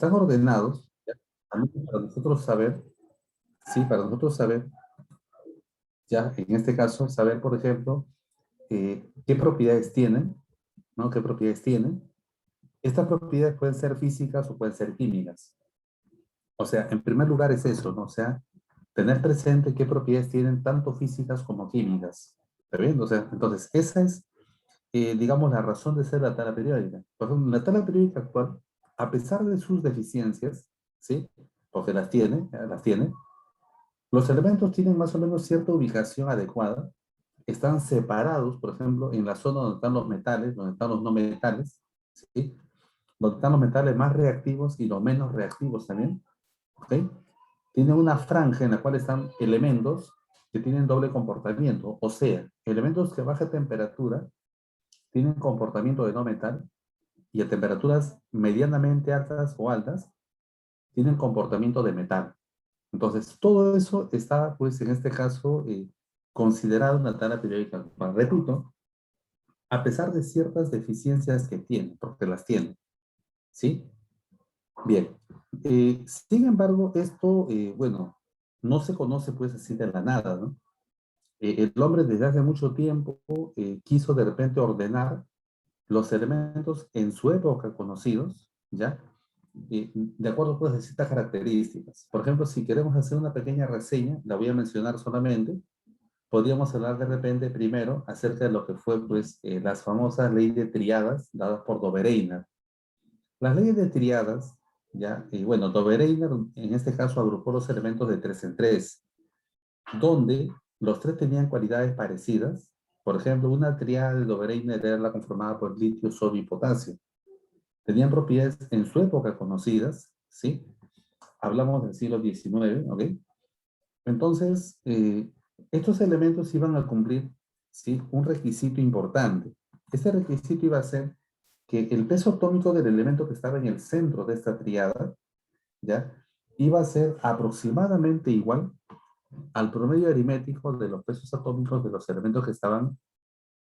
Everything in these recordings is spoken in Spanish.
están ordenados, ¿ya? También para nosotros saber, sí, para nosotros saber, ya, en este caso, saber, por ejemplo, qué propiedades tienen, ¿no? ¿Qué propiedades tienen? Estas propiedades pueden ser físicas o pueden ser químicas. O sea, en primer lugar es eso, ¿no? O sea, tener presente qué propiedades tienen tanto físicas como químicas. ¿Está bien? O sea, entonces, esa es, digamos, la razón de ser la tabla periódica. Por ejemplo, la tabla periódica actual, a pesar de sus deficiencias, ¿sí? Porque las tiene, los elementos tienen más o menos cierta ubicación adecuada, están separados, por ejemplo, en la zona donde están los metales, donde están los no metales, ¿sí? Donde están los metales más reactivos y los menos reactivos también, ¿ok? Tiene una franja en la cual están elementos que tienen doble comportamiento, o sea, elementos que a baja temperatura tienen comportamiento de no metal y a temperaturas medianamente altas o altas tienen comportamiento de metal. Entonces, todo eso está, pues, en este caso, considerado una tabla periódica. Bueno, repito, a pesar de ciertas deficiencias que tiene, porque las tiene, ¿sí? Bien. Sin embargo, esto, bueno, no se conoce, pues, así de la nada, ¿no? El hombre desde hace mucho tiempo quiso de repente ordenar los elementos en su época conocidos, ¿ya? De acuerdo pues a ciertas características. Por ejemplo, si queremos hacer una pequeña reseña, la voy a mencionar solamente, podríamos hablar de repente primero acerca de lo que fue pues las famosas leyes de triadas dadas por Dobereiner. Las leyes de triadas, ¿ya? Y bueno, Dobereiner en este caso agrupó los elementos de tres en tres, donde los tres tenían cualidades parecidas. Por ejemplo, una triada de Dobereiner era la conformada por litio, sodio y potasio. Tenían propiedades en su época conocidas, ¿sí? Hablamos del siglo XIX, ¿ok? Entonces, estos elementos iban a cumplir, ¿sí? Un requisito importante. Este requisito iba a ser que el peso atómico del elemento que estaba en el centro de esta triada, ¿ya? Iba a ser aproximadamente igual al promedio aritmético de los pesos atómicos de los elementos que estaban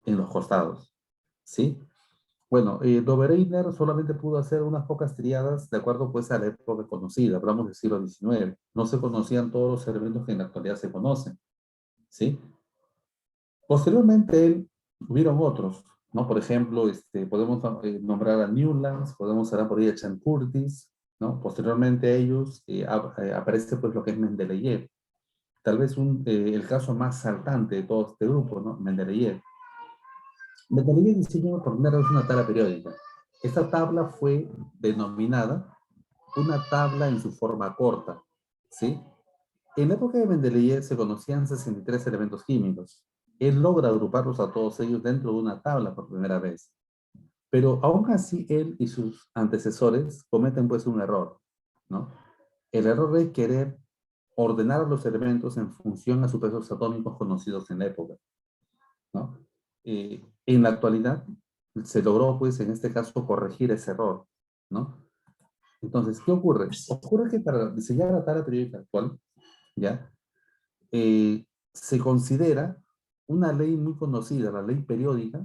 en los costados, ¿sí? Bueno, Dobereiner solamente pudo hacer unas pocas triadas de acuerdo pues a la época conocida, hablamos del siglo XIX. No se conocían todos los elementos que en la actualidad se conocen, ¿sí? Posteriormente él, hubieron otros, ¿no? Por ejemplo, podemos nombrar a Newlands, podemos hablar por ahí a Chan Curtis, ¿no? Posteriormente a ellos aparece pues lo que es Mendeleev. Tal vez el caso más saltante de todo este grupo, ¿no? Mendeleev. Mendeleev diseñó por primera vez una tabla periódica. Esta tabla fue denominada una tabla en su forma corta, ¿sí? En la época de Mendeleev se conocían 63 elementos químicos. Él logra agruparlos a todos ellos dentro de una tabla por primera vez. Pero aún así él y sus antecesores cometen pues un error, ¿no? El error de querer ordenar los elementos en función a sus pesos atómicos conocidos en la época, ¿no? En la actualidad se logró pues en este caso corregir ese error, ¿no? Entonces, ¿qué ocurre? Ocurre que para diseñar la tabla periódica actual, ¿ya? Se considera una ley muy conocida, la ley periódica,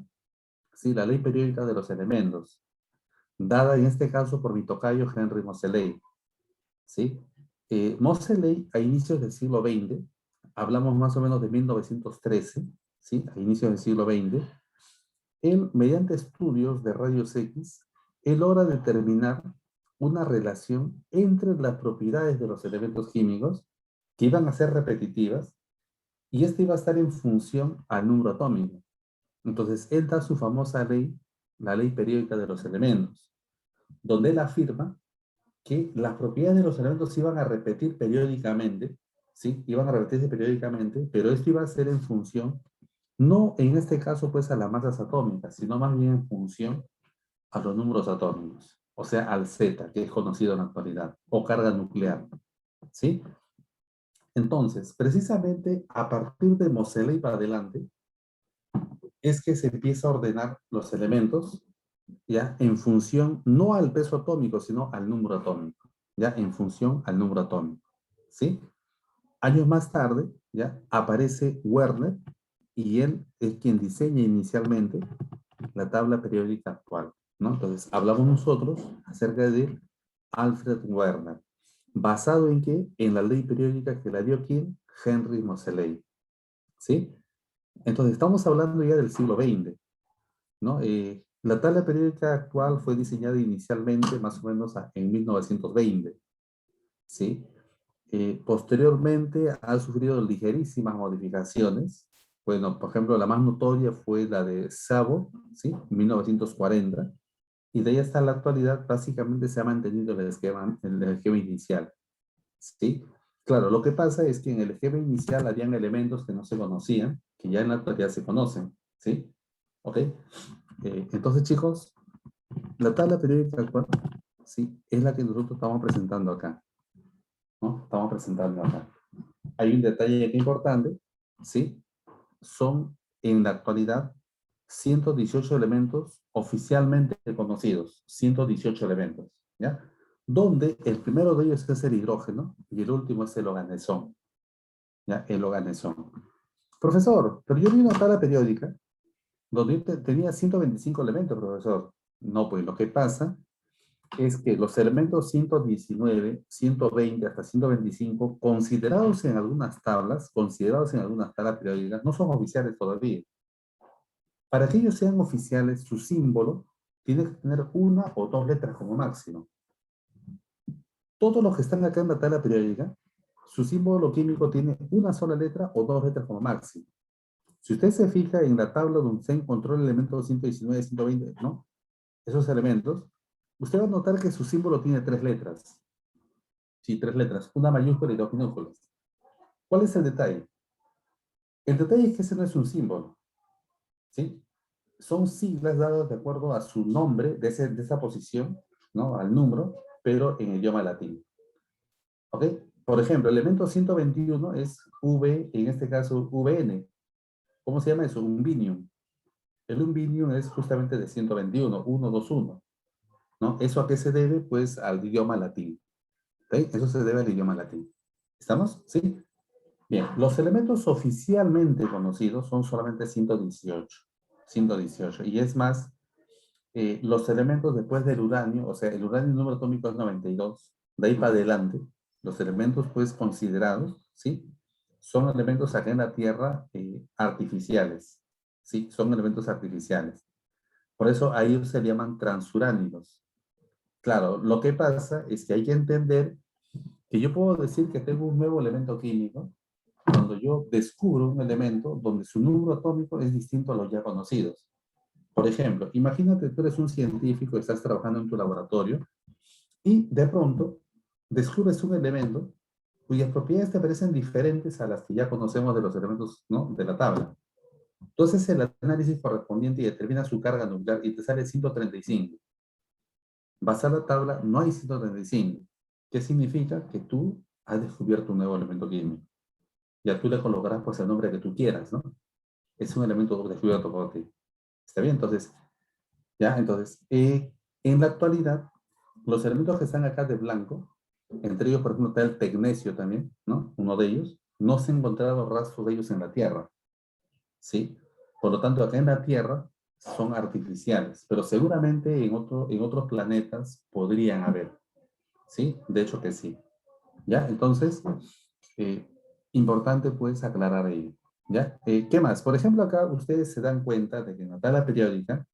¿sí? La ley periódica de los elementos, dada en este caso por mi tocayo Henry Moseley, ¿sí? Moseley, a inicios del siglo XX, hablamos más o menos de 1913, ¿sí? A inicios del siglo XX, él, mediante estudios de rayos X, él logra determinar una relación entre las propiedades de los elementos químicos que iban a ser repetitivas y esta iba a estar en función al número atómico. Entonces, él da su famosa ley, la ley periódica de los elementos, donde él afirma que las propiedades de los elementos se iban a repetir periódicamente, ¿sí? Iban a repetirse periódicamente, pero esto iba a ser en función, no en este caso pues a las masas atómicas, sino más bien en función a los números atómicos, o sea, al Z, que es conocido en la actualidad, o carga nuclear, ¿sí? Entonces, precisamente a partir de Moseley para adelante, es que se empieza a ordenar los elementos, ¿ya? En función, no al peso atómico, sino al número atómico, ¿ya? En función al número atómico, ¿sí? Años más tarde, ¿ya? Aparece Werner y él es quien diseña inicialmente la tabla periódica actual, ¿no? Entonces, hablamos nosotros acerca de Alfred Werner. ¿Basado en qué? En la ley periódica que la dio ¿quién? Henry Moseley. ¿Sí? Entonces, estamos hablando ya del siglo XX, ¿no? La tabla periódica actual fue diseñada inicialmente más o menos en 1920, ¿sí? Posteriormente ha sufrido ligerísimas modificaciones. Bueno, por ejemplo, la más notoria fue la de Szabo, ¿sí? 1940. Y de ahí hasta la actualidad básicamente se ha mantenido el esquema inicial, ¿sí? Claro, lo que pasa es que en el esquema inicial habían elementos que no se conocían, que ya en la actualidad se conocen, ¿sí? ¿Ok? Entonces, chicos, la tabla periódica actual, ¿sí? Es la que nosotros estamos presentando acá, ¿no? Estamos presentando acá. Hay un detalle aquí importante, ¿sí? Son en la actualidad 118 elementos oficialmente conocidos, 118 elementos, ¿ya? Donde el primero de ellos es el hidrógeno y el último es el organezón, ¿ya? El organezón. Profesor, pero yo vi una tabla periódica donde tenía 125 elementos, profesor. No, pues lo que pasa es que los elementos 119, 120 hasta 125, considerados en algunas tablas periódicas, no son oficiales todavía. Para que ellos sean oficiales, su símbolo tiene que tener una o dos letras como máximo. Todos los que están acá en la tabla periódica, su símbolo químico tiene una sola letra o dos letras como máximo. Si usted se fija en la tabla donde se encontró el elemento 119, 120, ¿no? Esos elementos, usted va a notar que su símbolo tiene tres letras. Sí, tres letras, una mayúscula y dos minúsculas. ¿Cuál es el detalle? El detalle es que ese no es un símbolo, ¿sí? Son siglas dadas de acuerdo a su nombre de esa posición, ¿no? Al número, pero en idioma latín. ¿Ok? Por ejemplo, el elemento 121 es V, en este caso VN. ¿Cómo se llama eso? Umbinium. El umbinium es justamente de 121, 121. ¿No? ¿Eso a qué se debe? Pues al idioma latín. ¿Ok? Eso se debe al idioma latín. ¿Estamos? ¿Sí? Bien, los elementos oficialmente conocidos son solamente 118. 118. Y es más, los elementos después del uranio, o sea, el uranio el número atómico es 92, de ahí para adelante, los elementos pues considerados, ¿sí? Son elementos acá en la Tierra artificiales, ¿sí? Son elementos artificiales. Por eso a ellos se llaman transuránidos. Claro, lo que pasa es que hay que entender que yo puedo decir que tengo un nuevo elemento químico cuando yo descubro un elemento donde su número atómico es distinto a los ya conocidos. Por ejemplo, imagínate, tú eres un científico, estás trabajando en tu laboratorio y de pronto descubres un elemento cuyas propiedades te parecen diferentes a las que ya conocemos de los elementos, ¿no? De la tabla. Entonces el análisis correspondiente y determina su carga nuclear y te sale 135. Vas a la tabla, no hay 135. ¿Qué significa? Que tú has descubierto un nuevo elemento químico. Ya tú le colocarás pues el nombre que tú quieras, ¿no? Es un elemento descubierto por ti. ¿Está bien? Entonces, ¿ya? Entonces, en la actualidad, los elementos que están acá de blanco, entre ellos, por ejemplo, está el tecnecio también, ¿no? Uno de ellos, no se han encontrado rastros de ellos en la Tierra, ¿sí? Por lo tanto, acá en la Tierra son artificiales, pero seguramente en otros planetas podrían haber, ¿sí? De hecho que sí, ¿ya? Entonces, eh, importante pues aclarar ello, ¿ya? ¿Qué más? Por ejemplo, acá ustedes se dan cuenta de que en la tabla periódica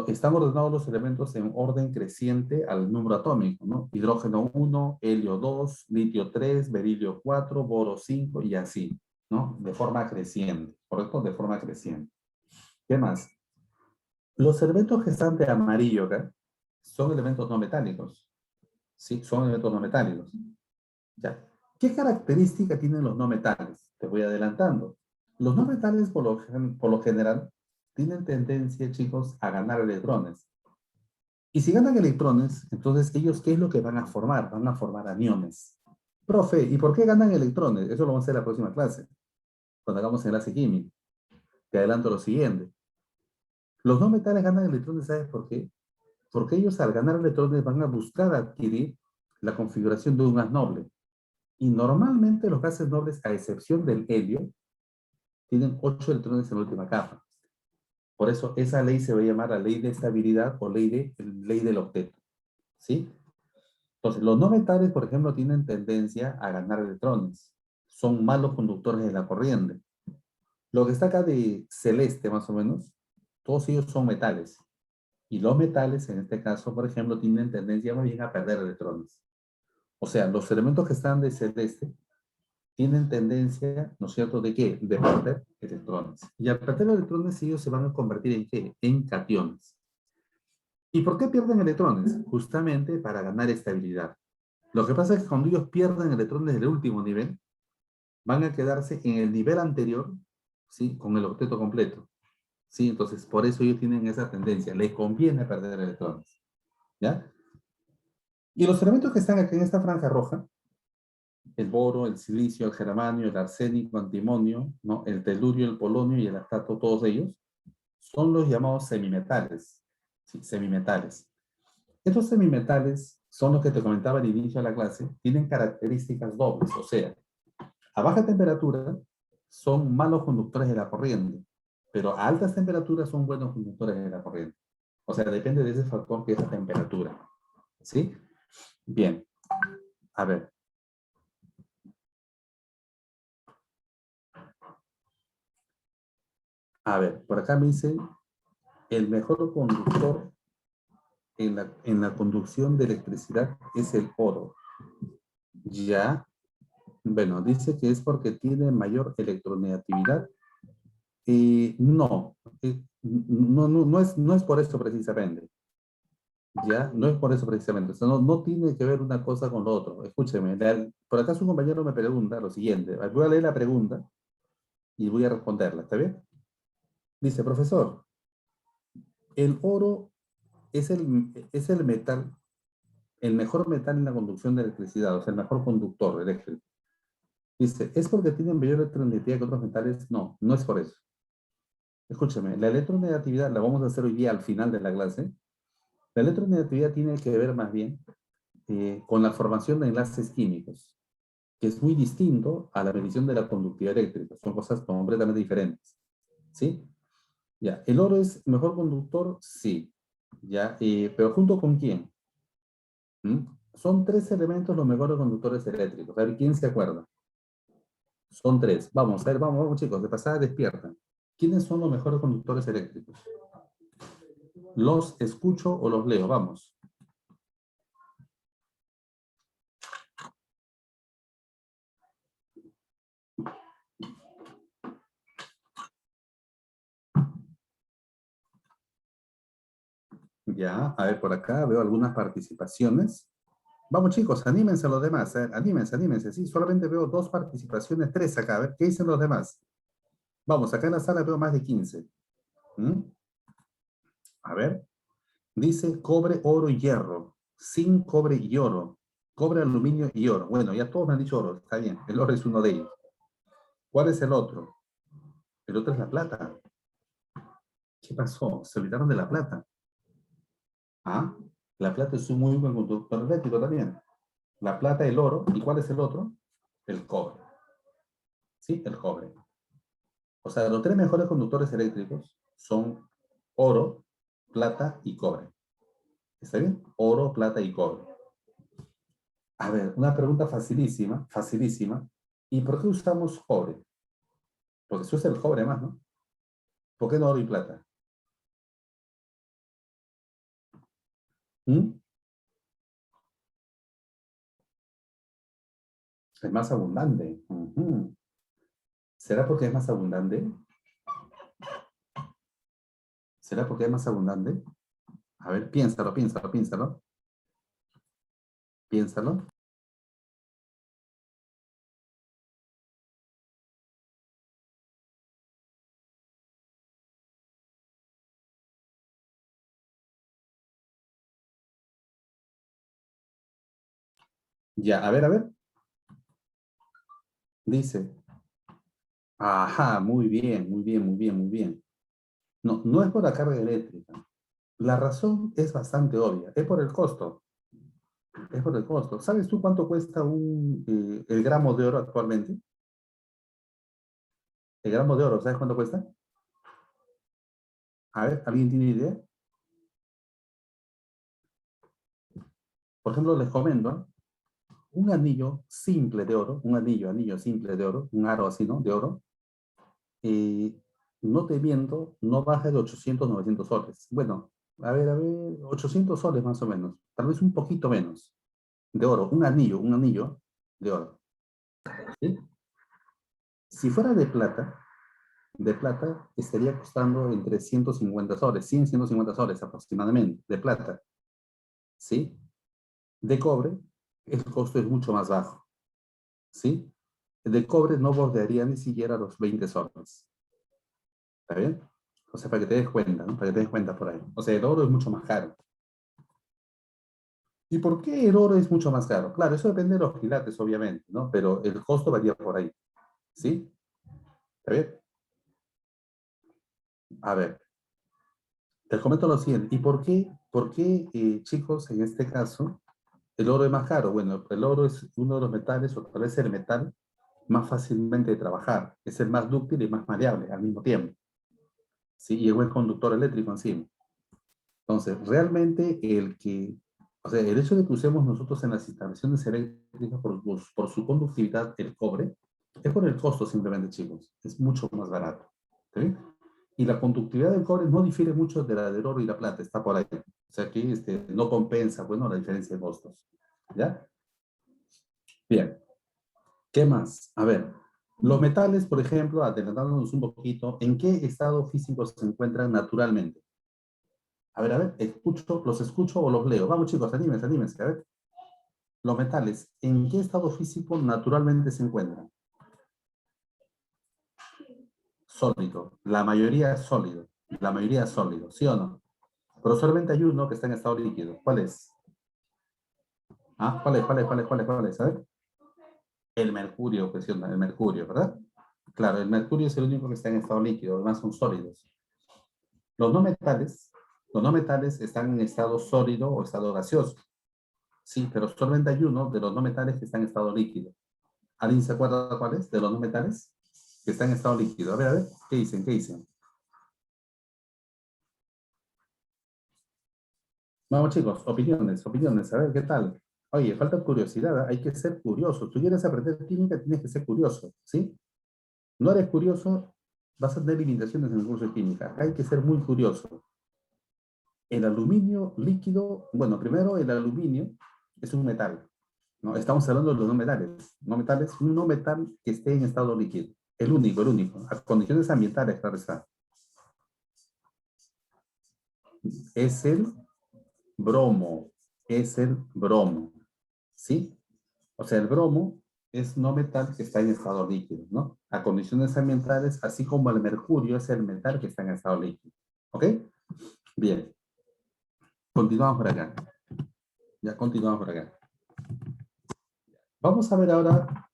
están ordenados los elementos en orden creciente al número atómico, ¿no? Hidrógeno 1, helio 2, litio 3, berilio 4, boro 5 y así, ¿no? De forma creciente, ¿correcto? De forma creciente. ¿Qué más? Los elementos que están de amarillo acá son elementos no metálicos, ¿sí? Son elementos no metálicos. ¿Ya? ¿Qué característica tienen los no metales? Te voy adelantando. Los no metales, por lo general, tienen tendencia, chicos, a ganar electrones. Y si ganan electrones, entonces ellos, ¿qué es lo que van a formar? Van a formar aniones. Profe, ¿y por qué ganan electrones? Eso lo vamos a hacer en la próxima clase, cuando hagamos enlace químico. Te adelanto lo siguiente. Los no metales ganan electrones, ¿sabes por qué? Porque ellos al ganar electrones van a buscar adquirir la configuración de un gas noble. Y normalmente los gases nobles, a excepción del helio, tienen 8 electrones en la última capa. Por eso esa ley se va a llamar la ley de estabilidad o ley del octeto. ¿sí? Entonces, los no metales, por ejemplo, tienen tendencia a ganar electrones. Son malos conductores de la corriente. Lo que está acá de celeste, más o menos, todos ellos son metales. Y los metales, en este caso, por ejemplo, tienen tendencia más bien a perder electrones. O sea, los elementos que están de celeste tienen tendencia, ¿no es cierto?, ¿de qué? De perder electrones. Y al perder electrones, ellos se van a convertir en ¿qué? En cationes. ¿Y por qué pierden electrones? Justamente para ganar estabilidad. Lo que pasa es que cuando ellos pierden electrones del último nivel, van a quedarse en el nivel anterior, ¿sí? Con el octeto completo. ¿Sí? Entonces, por eso ellos tienen esa tendencia. Les conviene perder electrones. ¿Ya? Y los elementos que están aquí en esta franja roja, el boro, el silicio, el germanio, el arsénico, antimonio, ¿no? El telurio, el polonio y el lactato, todos ellos, son los llamados semimetales. ¿Sí? Semimetales. Estos semimetales son los que te comentaba al inicio de la clase, tienen características dobles, o sea, a baja temperatura son malos conductores de la corriente, pero a altas temperaturas son buenos conductores de la corriente. O sea, depende de ese factor que es la temperatura. ¿Sí? Bien. A ver. A ver, por acá me dice el mejor conductor en la conducción de electricidad es el oro. Ya, bueno, dice que es porque tiene mayor electronegatividad. No, no es por eso precisamente. Ya, no es por eso precisamente. O sea, no tiene que ver una cosa con lo otro. Escúcheme, por acá su compañero me pregunta lo siguiente. Voy a leer la pregunta y voy a responderla. ¿Está bien? Dice, profesor, el oro es el metal, el mejor metal en la conducción de electricidad, o sea, el mejor conductor eléctrico. Dice, ¿es porque tiene mayor electronegatividad que otros metales? No, no es por eso. Escúchame, la electronegatividad la vamos a hacer hoy día al final de la clase. La electronegatividad tiene que ver más bien con la formación de enlaces químicos, que es muy distinto a la medición de la conductividad eléctrica. Son cosas completamente diferentes. ¿Sí? Ya, ¿el oro es mejor conductor? Sí. Ya, pero ¿junto con quién? ¿Mm? Son tres elementos los mejores conductores eléctricos. A ver, ¿quién se acuerda? Son tres. Vamos, a ver, vamos chicos, de pasada despiertan. ¿Quiénes son los mejores conductores eléctricos? ¿Los escucho o los leo? Vamos. Ya, a ver, por acá veo algunas participaciones. Vamos chicos, anímense los demás, anímense, anímense. Sí, solamente veo dos participaciones, tres acá. A ver, ¿qué dicen los demás? Vamos, acá en la sala veo más de 15. ¿Mm? A ver, dice cobre, oro y hierro. Zinc, cobre y oro. Cobre, aluminio y oro. Bueno, ya todos me han dicho oro, está bien. El oro es uno de ellos. ¿Cuál es el otro? El otro es la plata. ¿Qué pasó? Se olvidaron de la plata. Ah, la plata es un muy buen conductor eléctrico también. La plata, el oro. ¿Y cuál es el otro? El cobre. Sí, el cobre. O sea, los tres mejores conductores eléctricos son oro, plata y cobre. ¿Está bien? Oro, plata y cobre. A ver, una pregunta facilísima, facilísima. ¿Y por qué usamos cobre? Porque se usa el cobre más, ¿no? ¿Por qué no oro y plata? ¿Mm? Es más abundante. Ujú. ¿Será porque es más abundante? ¿Será porque es más abundante? A ver, piénsalo, piénsalo, piénsalo. Piénsalo. Ya, a ver. Dice. Ajá, muy bien, muy bien, muy bien, muy bien. No, no es por la carga eléctrica. La razón es bastante obvia. Es por el costo. Es por el costo. ¿Sabes tú cuánto cuesta el gramo de oro actualmente? El gramo de oro, ¿sabes cuánto cuesta? A ver, ¿alguien tiene idea? por ejemplo, les comento, un anillo simple de oro, un anillo simple de oro, un aro así, ¿no? De oro, eh, no te miento, no baja de 800, 900 soles. Bueno, a ver, 800 soles más o menos, tal vez un poquito menos, de oro, un anillo de oro. ¿Sí? Si fuera de plata estaría costando entre 150 soles, 100, 150 soles aproximadamente, de plata, ¿sí? De cobre, el costo es mucho más bajo, ¿sí? De cobre no bordearía ni siquiera los 20 soles, ¿está bien? O sea, para que te des cuenta, ¿no? Para que te des cuenta por ahí. O sea, el oro es mucho más caro. ¿Y por qué el oro es mucho más caro? Claro, eso depende de los quilates, obviamente, ¿no? Pero el costo varía por ahí, ¿sí? ¿Está bien? A ver, te comento lo siguiente. ¿Y por qué chicos, en este caso, el oro es más caro? Bueno, el oro es uno de los metales, o tal vez el metal más fácilmente de trabajar. Es el más dúctil y más maleable al mismo tiempo. ¿Sí? Y es buen conductor eléctrico encima. Entonces, realmente o sea, el hecho de que usemos nosotros en las instalaciones eléctricas por su conductividad el cobre, es por el costo simplemente, chicos. Es mucho más barato. ¿Sí? Y la conductividad del cobre no difiere mucho de la del oro y la plata, está por ahí. O sea, que no compensa, bueno, la diferencia de costos. ¿Ya? Bien. ¿Qué más? A ver, los metales, por ejemplo, adelantándonos un poquito, ¿en qué estado físico se encuentran naturalmente? A ver, ¿los escucho o los leo? Vamos chicos, anímense, anímense, a ver. Los metales, ¿en qué estado físico naturalmente se encuentran? Sólido, la mayoría es sólido, ¿sí o no? Pero solamente hay uno que está en estado líquido. ¿Cuál es? ¿Ah? ¿Cuál es? A ver. El mercurio, cuestión, el mercurio, ¿verdad? Claro, el mercurio es el único que está en estado líquido, además son sólidos. Los no metales, los no metales están en estado sólido o estado gaseoso. Sí, pero solamente hay uno de los no metales que está en estado líquido. ¿Alguien se acuerda cuál es de los no metales? Que está en estado líquido. A ver, ¿qué dicen? ¿Qué dicen? Vamos chicos, opiniones, a ver, ¿qué tal? Oye, falta curiosidad, ¿eh? Hay que ser curioso. Tú quieres aprender química, tienes que ser curioso, ¿sí? No eres curioso, vas a tener limitaciones en el curso de química. Hay que ser muy curioso. El aluminio líquido, bueno, primero el aluminio es un metal, ¿no? Estamos hablando de los no metales. No metales, un no metal que esté en estado líquido. El único. A condiciones ambientales, claro está. Es el bromo. Es el bromo. ¿Sí? O sea, el bromo es no metal que está en estado líquido, ¿no? A condiciones ambientales, así como el mercurio es el metal que está en estado líquido. ¿Ok? Bien. Continuamos por acá. Ya continuamos por acá. Vamos a ver ahora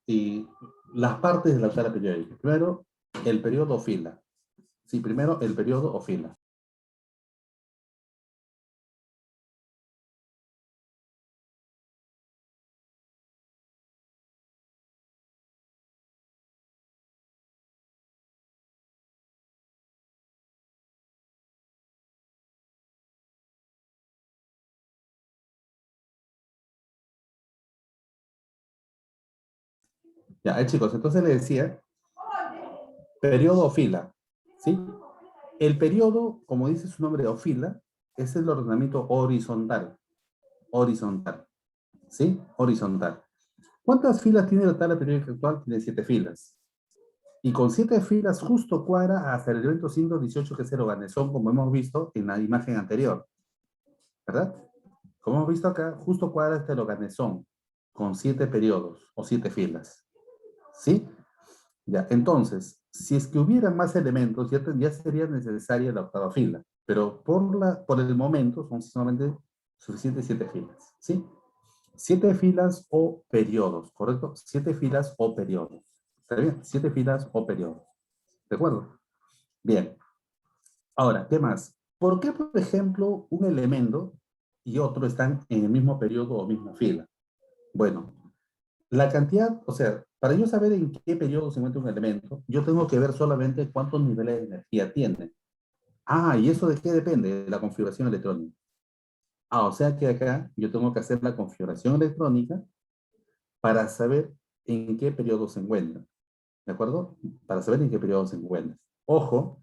las partes de la tabla periódica. Primero, el periodo o fila. Sí, primero el periodo o fila. Ya, chicos, entonces le decía, periodo o fila. ¿Sí? El periodo, como dice su nombre, o fila, es el ordenamiento horizontal. Horizontal. ¿Sí? Horizontal. ¿Cuántas filas tiene la tabla periódica actual? Tiene 7 filas. Y con 7 filas justo cuadra hasta el elemento 118 que es el organezón, como hemos visto en la imagen anterior. ¿Verdad? Como hemos visto acá, justo cuadra hasta el organezón con 7 periodos o 7 filas. ¿Sí? Ya, entonces, si es que hubiera más elementos, ya sería necesaria la octava fila. Pero por el momento son solamente suficientes 7 filas. ¿Sí? 7 filas o periodos, ¿correcto? 7 filas o periodos. ¿Está bien? 7 filas o periodos. ¿De acuerdo? Bien. Ahora, ¿qué más? ¿Por qué, por ejemplo, un elemento y otro están en el mismo periodo o misma fila? Bueno, la cantidad, o sea, para yo saber en qué periodo se encuentra un elemento, yo tengo que ver solamente cuántos niveles de energía tiene. Ah, ¿y eso de qué depende? De la configuración electrónica. O sea que acá yo tengo que hacer la configuración electrónica para saber en qué periodo se encuentra. ¿De acuerdo? Para saber en qué periodo se encuentra. Ojo,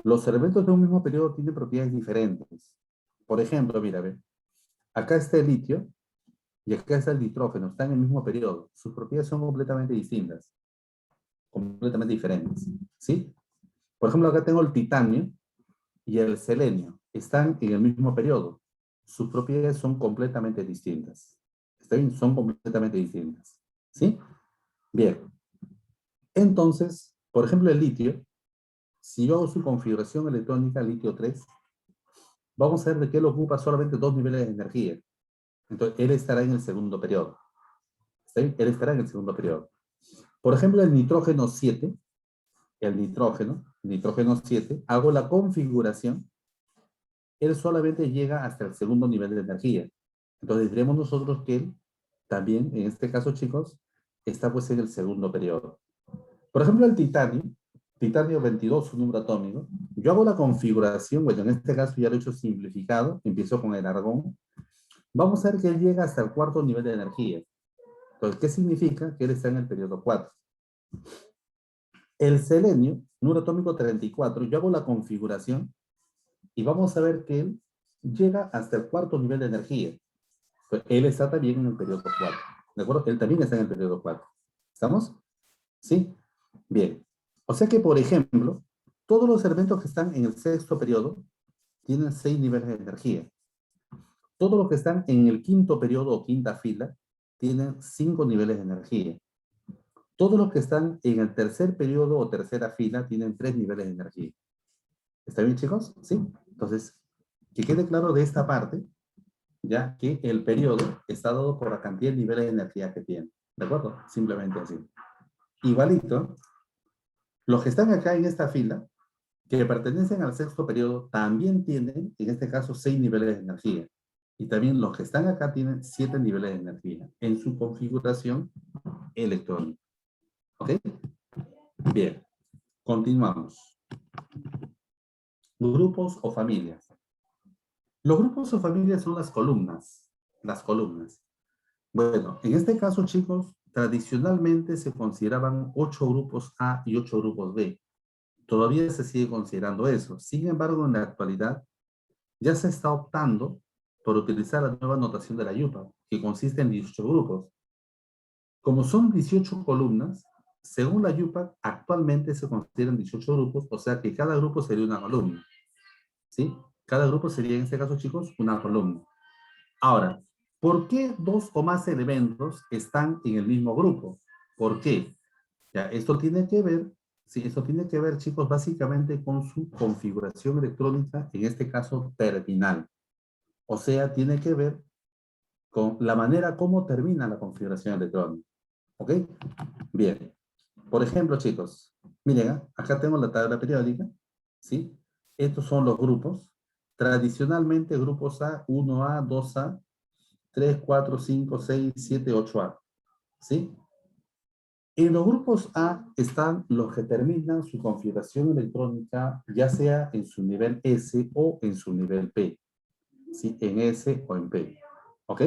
los elementos de un mismo periodo tienen propiedades diferentes. Por ejemplo, mira, ve, acá está el litio y acá está el nitrógeno, están en el mismo periodo. Sus propiedades son completamente distintas, completamente diferentes. ¿Sí? Por ejemplo, acá tengo el titanio y el selenio. Están en el mismo periodo. Sus propiedades son completamente distintas. ¿Está bien? Son completamente distintas. ¿Sí? Bien. Entonces, por ejemplo, el litio, si yo hago su configuración electrónica litio 3, vamos a ver de que él ocupa solamente 2 niveles de energía. Entonces, él estará en el segundo periodo. ¿Está bien? Él estará en el segundo periodo. Por ejemplo, el nitrógeno 7, nitrógeno 7, hago la configuración, él solamente llega hasta el segundo nivel de energía. Entonces, diremos nosotros que él también, en este caso, chicos, está pues en el segundo periodo. Por ejemplo, el titanio, titanio 22, su número atómico, yo hago la configuración, bueno, en este caso ya lo he hecho simplificado, empiezo con el argón. Vamos a ver que él llega hasta el cuarto nivel de energía. Entonces, ¿qué significa? Que él está en el periodo 4. El selenio, número atómico 34, yo hago la configuración y vamos a ver que él llega hasta el cuarto nivel de energía. Pues él está también en el periodo 4. ¿De acuerdo? Él también está en el periodo 4. ¿Estamos? ¿Sí? Bien. O sea que, por ejemplo, todos los elementos que están en el sexto periodo tienen 6 niveles de energía. Todos los que están en el quinto periodo o quinta fila tienen 5 niveles de energía. Todos los que están en el tercer periodo o tercera fila tienen 3 niveles de energía. ¿Está bien, chicos? Sí. Entonces, que quede claro de esta parte, ya que el periodo está dado por la cantidad de niveles de energía que tiene. ¿De acuerdo? Simplemente así. Igualito, los que están acá en esta fila, que pertenecen al sexto periodo, también tienen, en este caso, 6 niveles de energía. Y también los que están acá tienen 7 niveles de energía en su configuración electrónica. ¿Ok? Bien, continuamos. Grupos o familias. Los grupos o familias son las columnas. Las columnas. Bueno, en este caso, chicos, tradicionalmente se consideraban 8 grupos A y 8 grupos B. Todavía se sigue considerando eso. Sin embargo, en la actualidad ya se está optando por utilizar la nueva notación de la YUPA, que consiste en 18 grupos. Como son 18 columnas, según la YUPA, actualmente se consideran 18 grupos, o sea que cada grupo sería una columna. ¿Sí? Cada grupo sería, en este caso, chicos, una columna. Ahora, ¿por qué dos o más elementos están en el mismo grupo? ¿Por qué? Ya, esto tiene que ver, sí, esto tiene que ver, chicos, básicamente con su configuración electrónica, en este caso terminal. O sea, tiene que ver con la manera como termina la configuración electrónica. ¿Ok? Bien. Por ejemplo, chicos, miren, acá tengo la tabla periódica, ¿sí? Estos son los grupos. Tradicionalmente, grupos A, 1A, 2A, 3, 4, 5, 6, 7, 8A, ¿sí? En los grupos A están los que terminan su configuración electrónica, ya sea en su nivel S o en su nivel P, ¿sí? En S o en P, ¿ok?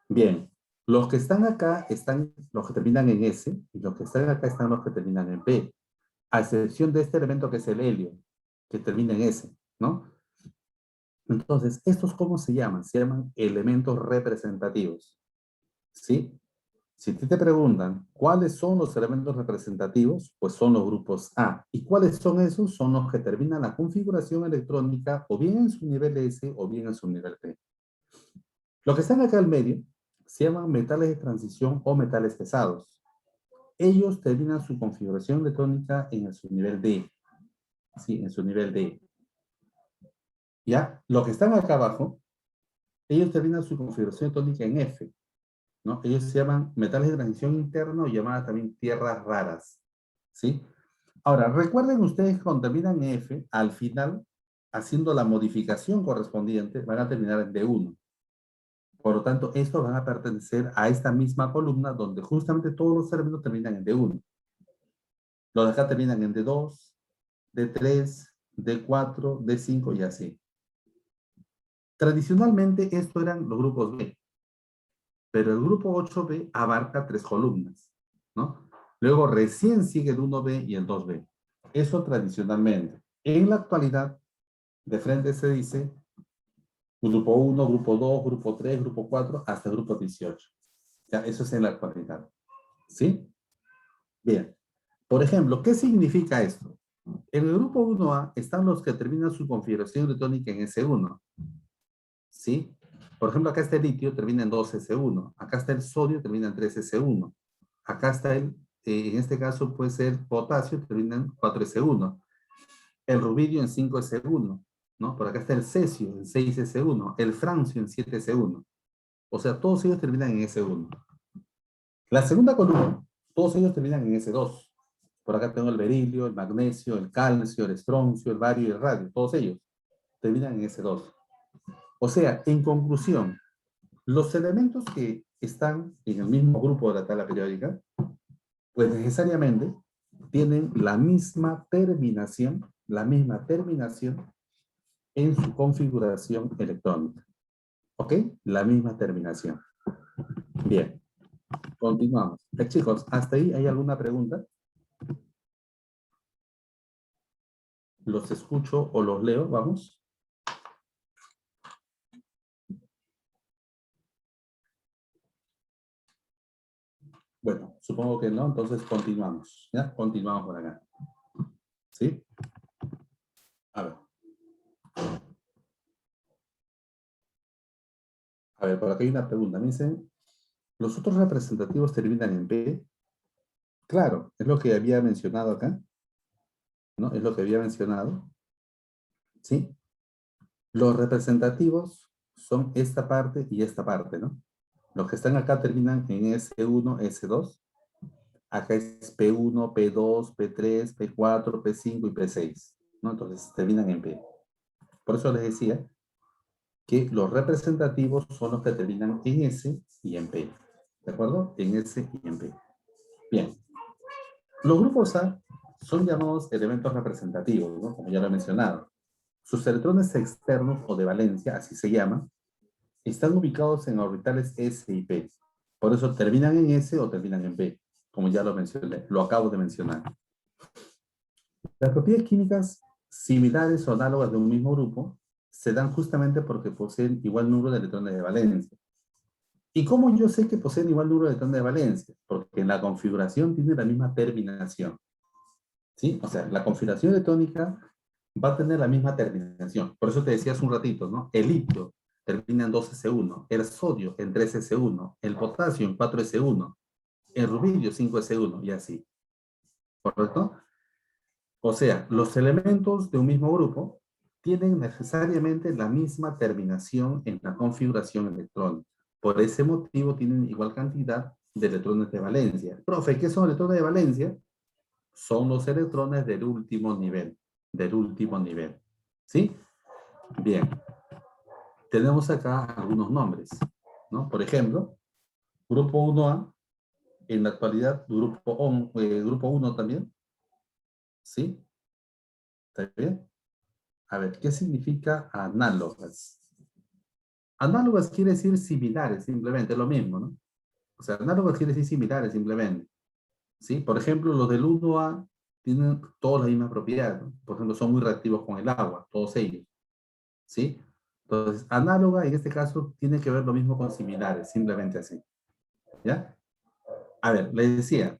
Bien, los que están acá están los que terminan en S y los que están acá están los que terminan en P, a excepción de este elemento que es el helio, que termina en S, ¿no? Entonces, ¿estos cómo se llaman? Se llaman elementos representativos, ¿sí? Si te preguntan cuáles son los elementos representativos, pues son los grupos A. ¿Y cuáles son esos? Son los que terminan la configuración electrónica o bien en su nivel S o bien en su nivel P. Los que están acá al medio se llaman metales de transición o metales pesados. Ellos terminan su configuración electrónica en su nivel D. Sí, en su nivel D. ¿Ya? Los que están acá abajo, ellos terminan su configuración electrónica en F, ¿no? Ellos se llaman metales de transición interna o llamadas también tierras raras, ¿sí? Ahora, recuerden ustedes que cuando terminan en F, al final, haciendo la modificación correspondiente, van a terminar en D1. Por lo tanto, estos van a pertenecer a esta misma columna donde justamente todos los elementos terminan en D1. Los de acá terminan en D2, D3, D4, D5 y así. Tradicionalmente, esto eran los grupos B, pero el grupo 8B abarca 3 columnas, ¿no? Luego recién sigue el 1B y el 2B. Eso tradicionalmente. En la actualidad, de frente se dice grupo 1, grupo 2, grupo 3, grupo 4, hasta el grupo 18. Ya, eso es en la actualidad. ¿Sí? Bien. Por ejemplo, ¿qué significa esto? En el grupo 1A están los que terminan su configuración electrónica en S1. ¿Sí? Por ejemplo, acá está el litio, termina en 2S1. Acá está el sodio, termina en 3S1. Acá está en este caso puede ser potasio, termina en 4S1. El rubidio en 5S1, ¿no? Por acá está el cesio en 6S1. El francio en 7S1. O sea, todos ellos terminan en S1. La segunda columna, todos ellos terminan en S2. Por acá tengo el berilio, el magnesio, el calcio, el estroncio, el bario y el radio. Todos ellos terminan en S2. O sea, en conclusión, los elementos que están en el mismo grupo de la tabla periódica, pues necesariamente tienen la misma terminación en su configuración electrónica. ¿Ok? La misma terminación. Bien, continuamos. Chicos, ¿hasta ahí hay alguna pregunta? ¿Los escucho o los leo? Vamos. Bueno, supongo que no, entonces continuamos. ¿Ya? Continuamos por acá. ¿Sí? A ver. A ver, por acá hay una pregunta. Me dicen, ¿los otros representativos terminan en P? Claro, es lo que había mencionado acá, ¿no? Es lo que había mencionado, ¿sí? Los representativos son esta parte y esta parte, ¿no? Los que están acá terminan en S1, S2. Acá es P1, P2, P3, P4, P5 y P6, ¿no? Entonces terminan en P. Por eso les decía que los representativos son los que terminan en S y en P. ¿De acuerdo? En S y en P. Bien. Los grupos A son llamados elementos representativos, ¿no? Como ya lo he mencionado. Sus electrones externos o de valencia, así se llaman, están ubicados en orbitales S y P. Por eso terminan en S o terminan en P, como ya lo mencioné, lo acabo de mencionar. Las propiedades químicas similares o análogas de un mismo grupo se dan justamente porque poseen igual número de electrones de valencia. ¿Y cómo yo sé que poseen igual número de electrones de valencia? Porque en la configuración tiene la misma terminación. ¿Sí? O sea, la configuración electrónica va a tener la misma terminación. Por eso te decía hace un ratito, ¿no? El litio termina en 2S1, el sodio en 3S1, el potasio en 4S1, el rubidio 5S1 y así. ¿Correcto? O sea, los elementos de un mismo grupo tienen necesariamente la misma terminación en la configuración electrónica. Por ese motivo tienen igual cantidad de electrones de valencia. Profe, ¿qué son electrones de valencia? Son los electrones del último nivel. Del último nivel. ¿Sí? Bien. Tenemos acá algunos nombres, ¿no? Por ejemplo, grupo 1A, en la actualidad, grupo 1 también. ¿Sí? ¿Está bien? A ver, ¿qué significa análogas? Análogas quiere decir similares, simplemente, lo mismo, ¿no? O sea, análogas quiere decir similares, simplemente. ¿Sí? Por ejemplo, los del 1A tienen todas las mismas propiedades, ¿no? Por ejemplo, son muy reactivos con el agua, todos ellos. ¿Sí? Entonces, análoga en este caso tiene que ver lo mismo con similares, simplemente así. ¿Ya? A ver, les decía,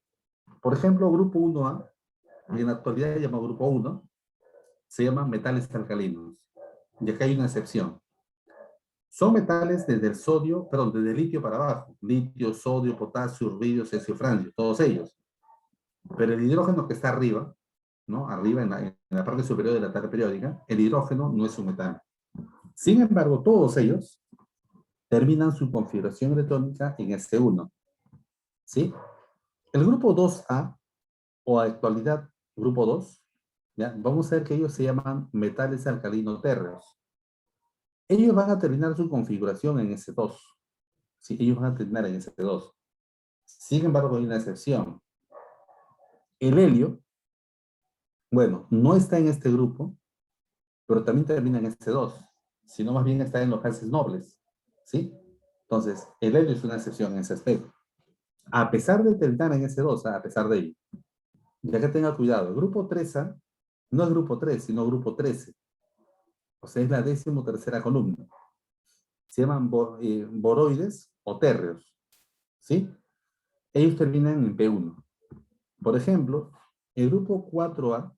por ejemplo, grupo 1A, y en la actualidad se llama grupo 1, se llaman metales alcalinos. Y acá hay una excepción. Son metales desde el sodio, perdón, desde el litio para abajo. Litio, sodio, potasio, rubidio, cesio, francio, todos ellos. Pero el hidrógeno que está arriba, ¿no? Arriba en la parte superior de la tabla periódica, el hidrógeno no es un metal. Sin embargo, todos ellos terminan su configuración electrónica en S1. ¿Sí? El grupo 2A, o actualidad grupo 2, ¿ya? Vamos a ver que ellos se llaman metales alcalino térreos. Ellos van a terminar su configuración en S2. ¿Sí? Ellos van a terminar en S2. Sin embargo, hay una excepción. El helio, bueno, no está en este grupo, pero también termina en S2. sino más bien está en los gases nobles, ¿sí? Entonces, el helio es una excepción en ese aspecto. A pesar de terminar en S2, a pesar de ello, ya que tenga cuidado, el grupo 3A no es grupo 3, sino grupo 13. O sea, es la 13ª columna. Se llaman boroides o térreos, ¿sí? Ellos terminan en P1. Por ejemplo, el grupo 4A,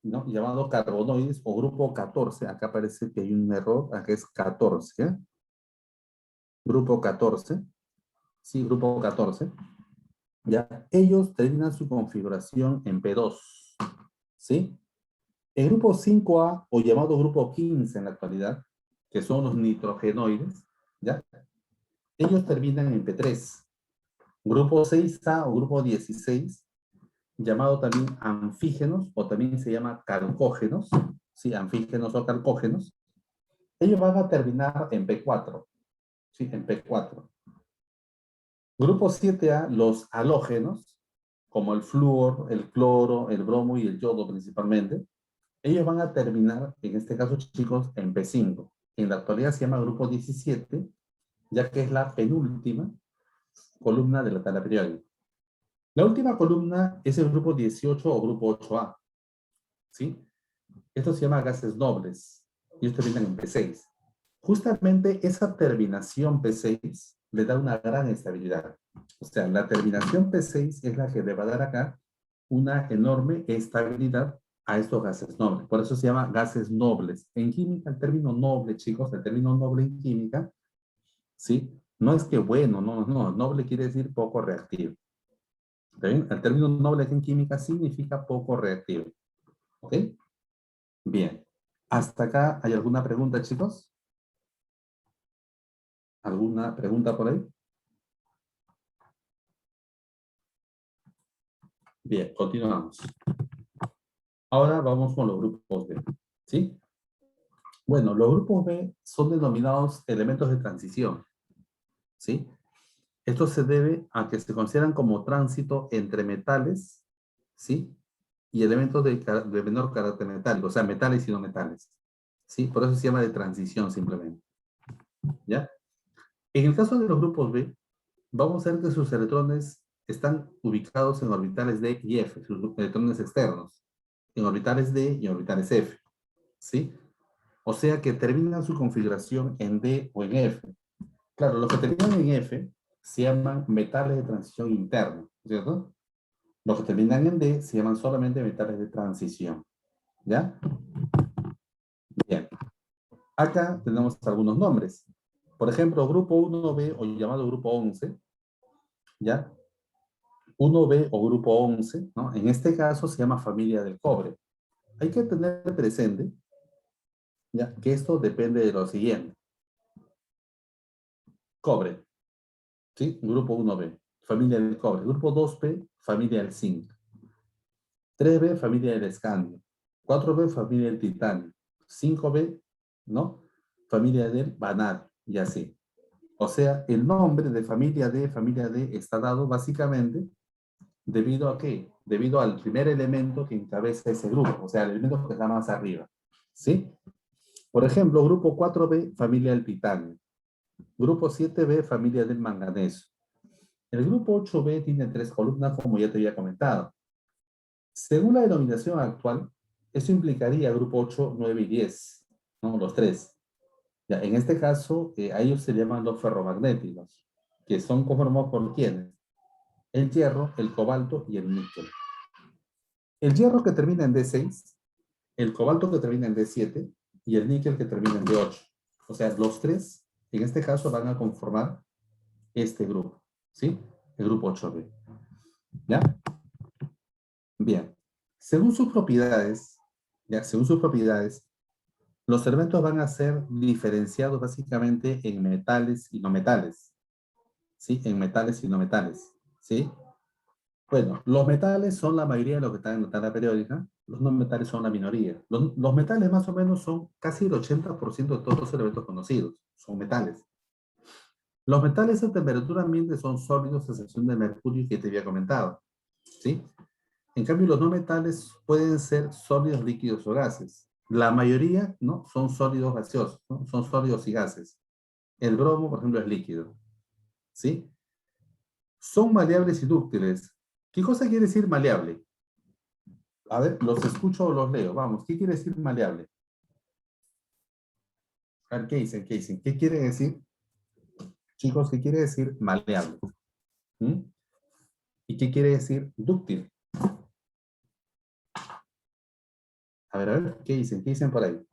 ¿no? Llamado carbonoides o grupo 14, acá parece que hay un error, acá es 14, ¿eh? Grupo 14, sí, grupo 14, ¿ya? Ellos terminan su configuración en P2, ¿sí? El grupo 5A, o llamado grupo 15 en la actualidad, que son los nitrogenoides, ¿ya? Ellos terminan en P3. Grupo 6A o grupo 16, llamado también anfígenos, o también se llama calcógenos, ¿sí? Anfígenos o calcógenos. Ellos van a terminar en P4, ¿sí? En P4. Grupo 7A, los halógenos, como el flúor, el cloro, el bromo y el yodo principalmente, ellos van a terminar, en este caso, chicos, en P5. En la actualidad se llama grupo 17, ya que es la penúltima columna de la tabla periódica. La última columna es el grupo 18 o grupo 8A, ¿sí? Esto se llama gases nobles. Ellos terminan en P6. Justamente esa terminación P6 le da una gran estabilidad. O sea, la terminación P6 es la que le va a dar acá una enorme estabilidad a estos gases nobles. Por eso se llama gases nobles. En química, el término noble, chicos, el término noble en química, ¿sí? No es que bueno, no, noble quiere decir poco reactivo. ¿Bien? El término noble en química significa poco reactivo. ¿Ok? Bien. ¿Hasta acá hay alguna pregunta, chicos? ¿Alguna pregunta por ahí? Bien, continuamos. Ahora vamos con los grupos B, ¿sí? Bueno, los grupos B son denominados elementos de transición, ¿sí? Esto se debe a que se consideran como tránsito entre metales, ¿sí? Y elementos de menor carácter metálico, o sea, metales y no metales, ¿sí? Por eso se llama de transición simplemente, ¿ya? En el caso de los grupos B, vamos a ver que sus electrones están ubicados en orbitales D y F, sus electrones externos, en orbitales D y orbitales F, ¿sí? O sea que terminan su configuración en D o en F. Claro, los que terminan en F se llaman metales de transición interna, ¿cierto? Los que terminan en D se llaman solamente metales de transición, ¿ya? Bien. Acá tenemos algunos nombres. Por ejemplo, grupo 1B o llamado grupo 11, ¿ya? 1B o grupo 11, ¿no? En este caso se llama familia del cobre. Hay que tener presente, ¿ya? Que esto depende de lo siguiente. Cobre, ¿sí? Grupo 1B, familia del cobre. Grupo 2B, familia del zinc. 3B, familia del escandio. 4B, familia del titanio. 5B, ¿no? Familia del vanadio, y así. O sea, el nombre de familia D está dado básicamente debido a qué? Debido al primer elemento que encabeza ese grupo, o sea, el elemento que está más arriba, ¿sí? Por ejemplo, grupo 4B, familia del titanio. Grupo 7B, familia del manganeso. El grupo 8B tiene 3 columnas, como ya te había comentado. Según la denominación actual, eso implicaría grupo 8, 9 y 10, ¿no? Los 3. Ya, en este caso, a ellos se llaman los ferromagnéticos, que son conformados por ¿quiénes? El hierro, el cobalto y el níquel. El hierro que termina en D6, el cobalto que termina en D7 y el níquel que termina en D8. O sea, los 3, en este caso, van a conformar este grupo, ¿sí? El grupo 8B. ¿Ya? Bien. Según sus propiedades, ¿ya? Según sus propiedades, los elementos van a ser diferenciados básicamente en metales y no metales, ¿sí? En metales y no metales, ¿sí? Bueno, los metales son la mayoría de lo que está en la tabla periódica, los no metales son la minoría. Los metales más o menos son casi el 80% de todos los elementos conocidos, son metales. Los metales a temperatura ambiente son sólidos, a excepción de mercurio que te había comentado, ¿sí? En cambio, los no metales pueden ser sólidos, líquidos o gases. La mayoría, ¿no? Son sólidos gaseosos, ¿no? Son sólidos y gases. El bromo, por ejemplo, es líquido, ¿sí? Son maleables y dúctiles. ¿Qué cosa quiere decir maleable? A ver, los escucho o los leo. Vamos, ¿qué quiere decir maleable? A ver, ¿qué dicen? ¿Qué dicen? ¿Qué quiere decir? Chicos, ¿qué quiere decir maleable? ¿Mm? ¿Y qué quiere decir dúctil? A ver, ¿qué dicen? ¿Qué dicen por ahí?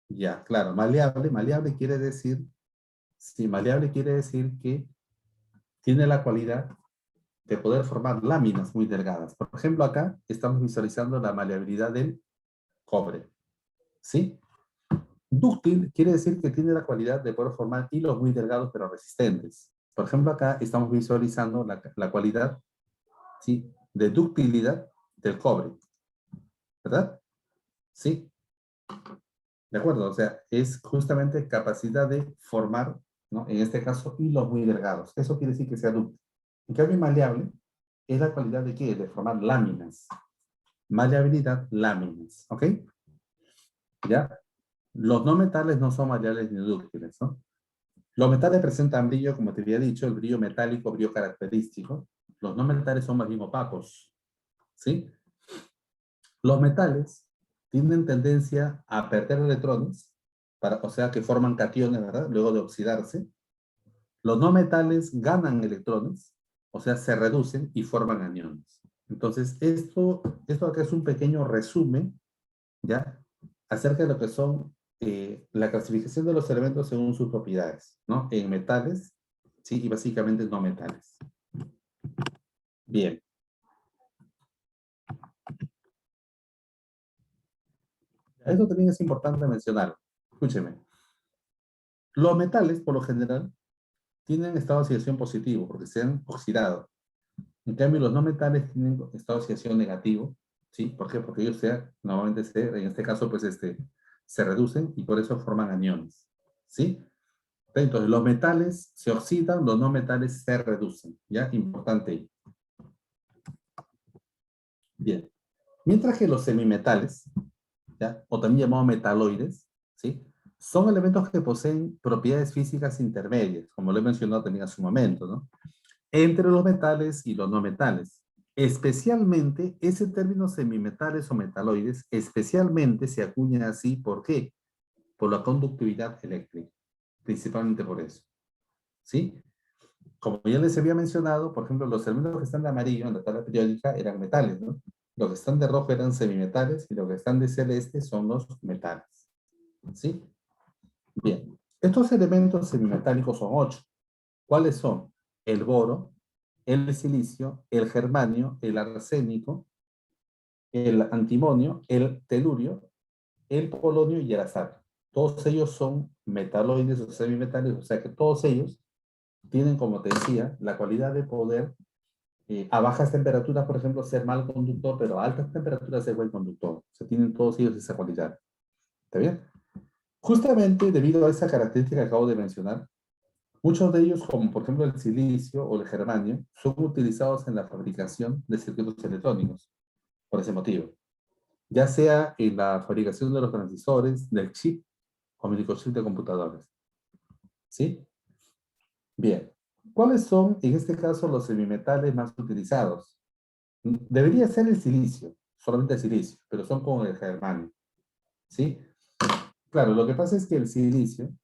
Ya, claro, maleable quiere decir, sí, maleable quiere decir que tiene la cualidad de poder formar láminas muy delgadas. Por ejemplo, acá estamos visualizando la maleabilidad del cobre, ¿sí? Dúctil quiere decir que tiene la cualidad de poder formar hilos muy delgados pero resistentes. Por ejemplo, acá estamos visualizando la cualidad, ¿sí? De ductilidad del cobre, ¿verdad? Sí, de acuerdo. O sea, es justamente capacidad de formar, ¿no? En este caso, hilos muy delgados. Eso quiere decir que sea dúctil. En cambio, maleable es la cualidad de ¿qué? De formar láminas. Maleabilidad, láminas, ¿ok? ¿Ya? Los no metales no son maleables ni dúctiles, ¿no? Los metales presentan brillo, como te había dicho, el brillo metálico, brillo característico. Los no metales son más bien opacos, ¿sí? Los metales tienen tendencia a perder electrones, o sea, que forman cationes, ¿verdad? Luego de oxidarse. Los no metales ganan electrones, o sea, se reducen y forman aniones. Entonces, esto acá es un pequeño resumen, ¿ya? Acerca de lo que son la clasificación de los elementos según sus propiedades, ¿no? En metales, ¿sí? Y básicamente no metales. Bien. Eso también es importante mencionar. Escúcheme. Los metales, por lo general, tienen estado de oxidación positivo porque se han oxidado. En cambio, los no metales tienen estado de oxidación negativo. ¿Sí? ¿Por qué? Porque ellos normalmente en este caso, pues se reducen y por eso forman aniones. ¿Sí? Entonces, los metales se oxidan, los no metales se reducen. ¿Ya? Importante. Bien. Mientras que los semimetales, ¿ya? O también llamados metaloides, ¿sí? Son elementos que poseen propiedades físicas intermedias, como lo he mencionado también hace un momento, ¿no? Entre los metales y los no metales. Especialmente, ese término semimetales o metaloides, especialmente se acuña así, ¿por qué? Por la conductividad eléctrica, principalmente por eso, ¿sí? Como ya les había mencionado, por ejemplo, los elementos que están de amarillo en la tabla periódica eran metales, ¿no? Los que están de rojo eran semimetales y los que están de celeste son los metales, ¿sí? Bien, estos elementos semimetálicos son 8. ¿Cuáles son? El boro, el silicio, el germanio, el arsénico, el antimonio, el telurio, el polonio y el azar. Todos ellos son metaloides o semimetales, o sea que todos ellos tienen, como te decía, la cualidad de poder a bajas temperaturas, por ejemplo, ser mal conductor, pero a altas temperaturas ser buen conductor. O sea, tienen todos ellos esa cualidad. ¿Está bien? Justamente debido a esa característica que acabo de mencionar, muchos de ellos, como por ejemplo el silicio o el germanio, son utilizados en la fabricación de circuitos electrónicos, por ese motivo. Ya sea en la fabricación de los transistores, del chip o microchip de computadores. ¿Sí? Bien. ¿Cuáles son, en este caso, los semimetales más utilizados? Debería ser el silicio, solamente el silicio, pero son como el germanio. ¿Sí? Claro, lo que pasa es que el silicio,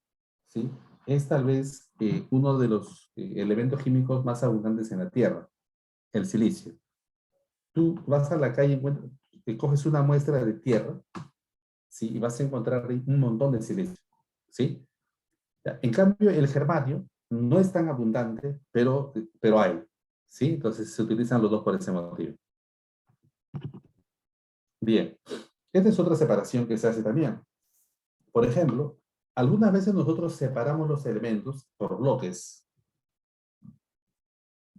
¿sí? Es tal vez uno de los elementos químicos más abundantes en la Tierra, el silicio. Tú vas a la calle y coges una muestra de tierra, ¿sí? Y vas a encontrar ahí un montón de silicio, ¿sí? Ya. En cambio, el germanio no es tan abundante, pero hay, ¿sí? Entonces se utilizan los dos por ese motivo. Bien, esta es otra separación que se hace también. Por ejemplo, algunas veces nosotros separamos los elementos por bloques.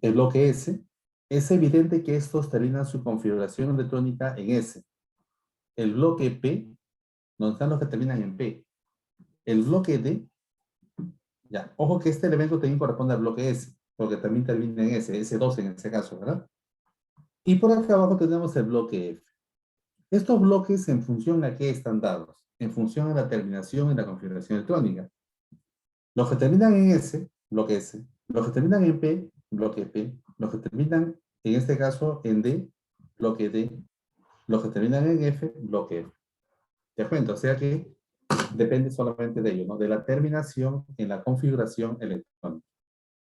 El bloque S, es evidente que estos terminan su configuración electrónica en S. El bloque P, donde están los que terminan en P. El bloque D, ya, ojo que este elemento también corresponde al bloque S, porque también termina en S, S2 en este caso, ¿verdad? Y por acá abajo tenemos el bloque F. Estos bloques en función a qué están dados, en función a la terminación y la configuración electrónica. Los que terminan en S, bloque S, los que terminan en P, bloque P, los que terminan, en este caso, en D, bloque D, los que terminan en F, bloque F. Te cuento, o sea que depende solamente de ello, ¿no? De la terminación en la configuración electrónica.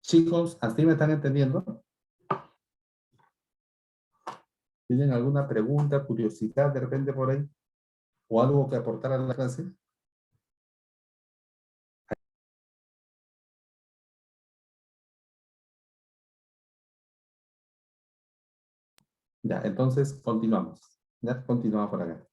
Chicos, ¿hasta ahí me están entendiendo? ¿Tienen alguna pregunta, curiosidad de repente por ahí? ¿O algo que aportar a la clase? Ya, entonces continuamos. Ya, continuamos por acá.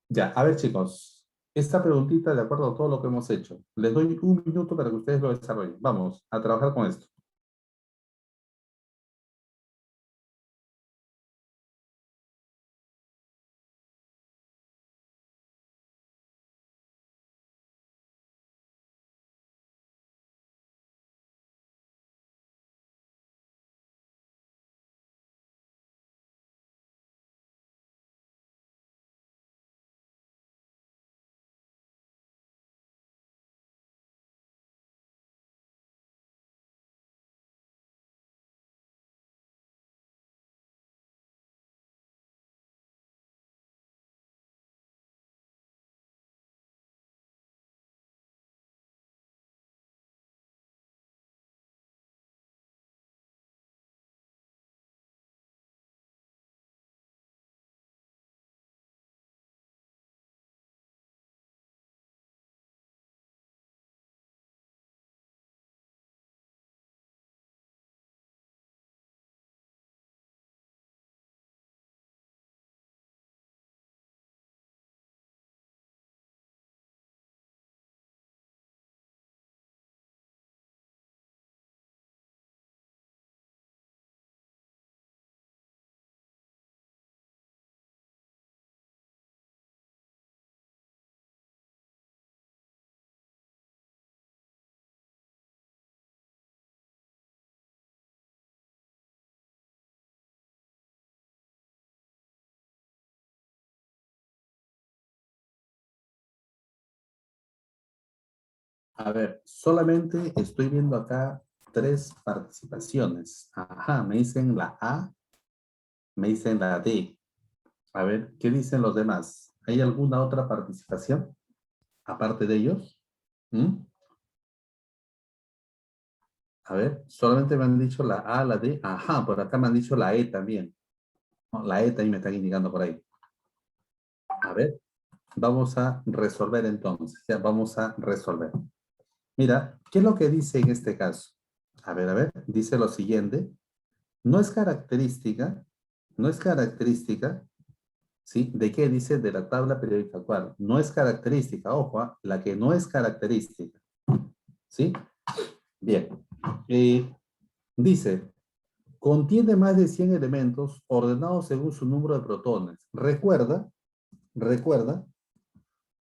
Ya, a ver chicos, esta preguntita de acuerdo a todo lo que hemos hecho. Les doy un minuto para que ustedes lo desarrollen. Vamos a trabajar con esto. A ver, solamente estoy viendo acá 3 participaciones. Ajá, me dicen la A, me dicen la D. A ver, ¿qué dicen los demás? ¿Hay alguna otra participación aparte de ellos? ¿Mm? A ver, solamente me han dicho la A, la D. Ajá, por acá me han dicho la E también. No, la E también me están indicando por ahí. A ver, vamos a resolver entonces. Ya, vamos a resolver. Mira, ¿qué es lo que dice en este caso? A ver, dice lo siguiente. No es característica, no es característica, ¿sí? ¿De qué dice? De la tabla periódica actual. No es característica, ojo, la que no es característica, ¿sí? Bien. Dice, contiene más de 100 elementos ordenados según su número de protones. Recuerda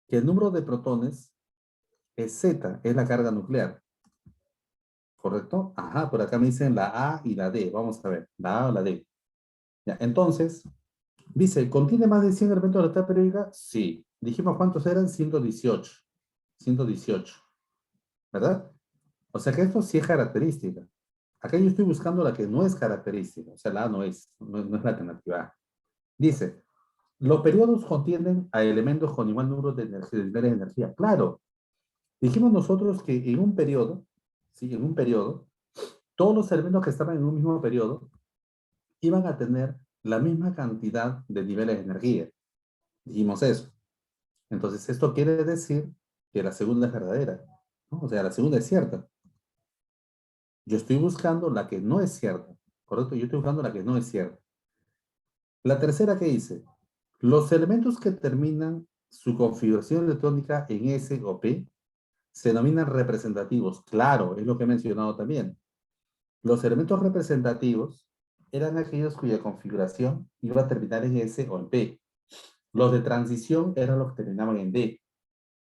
que el número de protones es Z, es la carga nuclear. ¿Correcto? Ajá, por acá me dicen la A y la D. Vamos a ver, la A o la D. Ya, entonces, dice, ¿contiene más de 100 elementos de la tabla periódica? Sí. Dijimos cuántos eran, 118. 118, ¿verdad? O sea que esto sí es característica. Acá yo estoy buscando la que no es característica. O sea, la A no es la alternativa A. Dice, los periodos contienen a elementos con igual número de, energía, de niveles de energía. Claro, dijimos nosotros que en un periodo, ¿sí? En un periodo, todos los elementos que estaban en un mismo periodo iban a tener la misma cantidad de niveles de energía. Dijimos eso. Entonces, esto quiere decir que la segunda es verdadera, ¿no? O sea, la segunda es cierta. Yo estoy buscando la que no es cierta, ¿correcto? Yo estoy buscando la que no es cierta. La tercera que dice, los elementos que terminan su configuración electrónica en S o P se denominan representativos. Claro, es lo que he mencionado también. Los elementos representativos eran aquellos cuya configuración iba a terminar en S o en P. Los de transición eran los que terminaban en D.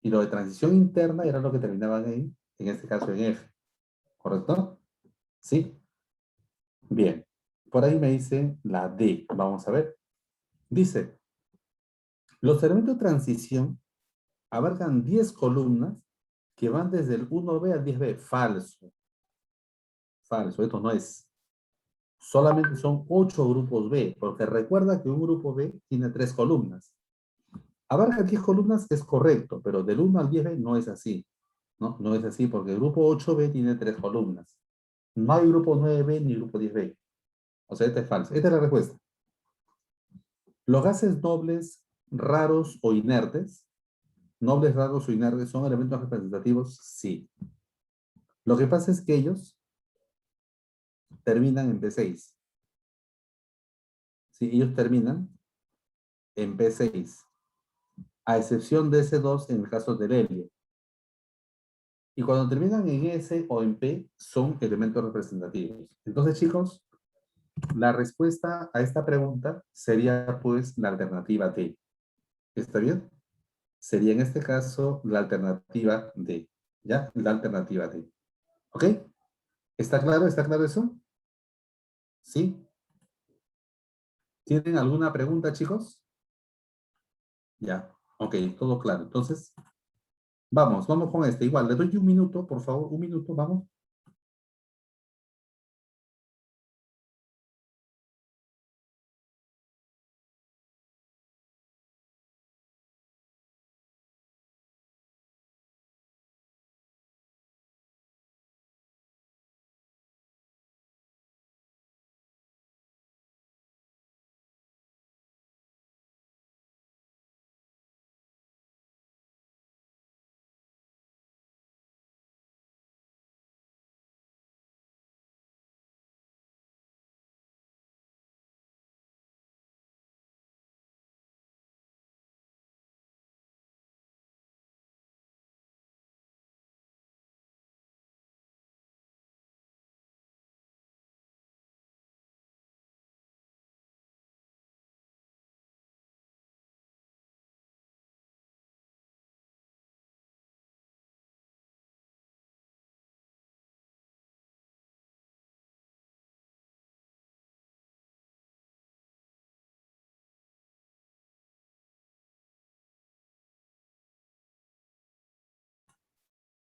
Y los de transición interna eran los que terminaban en este caso en F. ¿Correcto? ¿Sí? Bien. Por ahí me dice la D. Vamos a ver. Dice, los elementos de transición abarcan 10 columnas que van desde el 1B al 10B. Falso. Falso. Esto no es. Solamente son 8 grupos B, porque recuerda que un grupo B tiene 3 columnas. Abarca 10 columnas, es correcto, pero del 1 al 10B no es así. No, no es así, porque el grupo 8B tiene 3 columnas. No hay grupo 9B ni grupo 10B. O sea, esta es falsa. Esta es la respuesta. Los gases nobles, raros o inertes, nobles, raros o inertes, ¿son elementos representativos? Sí. Lo que pasa es que ellos terminan en P6. Sí, ellos terminan en P6, a excepción de S2 en el caso del helio. Y cuando terminan en S o en P, son elementos representativos. Entonces, chicos, la respuesta a esta pregunta sería, pues, la alternativa D. ¿Está bien? Sería en este caso la alternativa D. ¿Ya? La alternativa D. ¿Ok? ¿Está claro? ¿Está claro eso? ¿Sí? ¿Tienen alguna pregunta, chicos? Ya. Ok, todo claro. Entonces, vamos con este. Igual, le doy un minuto, por favor, un minuto, vamos.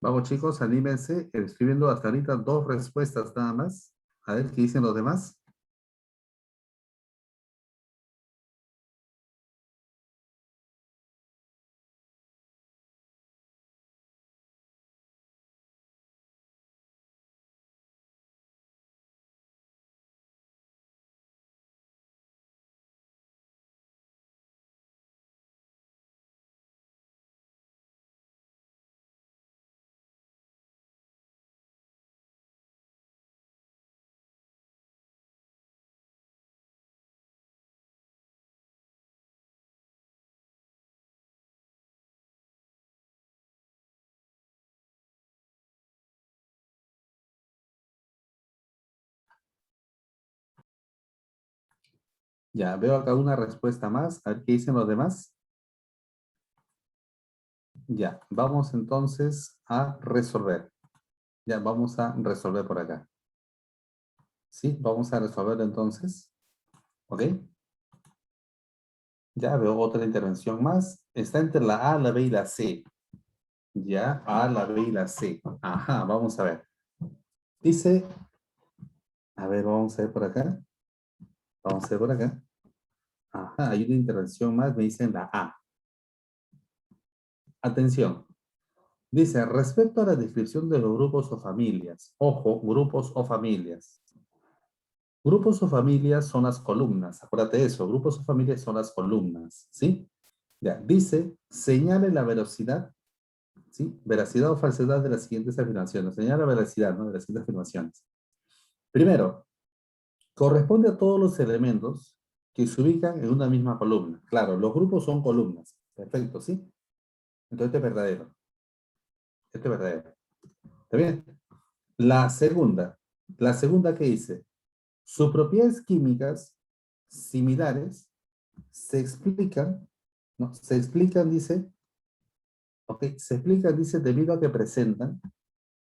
Vamos, chicos, anímense. Estoy viendo hasta ahorita 2 respuestas nada más. A ver qué dicen los demás. Ya, veo acá una respuesta más. A ver qué dicen los demás. Ya, vamos entonces a resolver. Ya, vamos a resolver por acá. Sí, vamos a resolver entonces. ¿Ok? Ya veo otra intervención más. Está entre la A, la B y la C. Ya, A, la B y la C. Ajá, vamos a ver. Dice, a ver, vamos a ver por acá. Vamos a ver por acá. Ajá, hay una intervención más, me dicen la A. Atención. Dice, respecto a la descripción de los grupos o familias. Ojo, grupos o familias. Grupos o familias son las columnas. Acuérdate de eso. Grupos o familias son las columnas. ¿Sí? Ya, dice, señale la velocidad, ¿sí? Veracidad o falsedad de las siguientes afirmaciones. Señala la veracidad, ¿no? De las siguientes afirmaciones. Primero, corresponde a todos los elementos que se ubican en una misma columna. Claro, los grupos son columnas. Perfecto, ¿sí? Entonces este es verdadero. Este es verdadero. ¿Está bien? La segunda que dice, sus propiedades químicas similares se explican, ¿no? Se explican, dice, ok, se explican, dice, debido a que presentan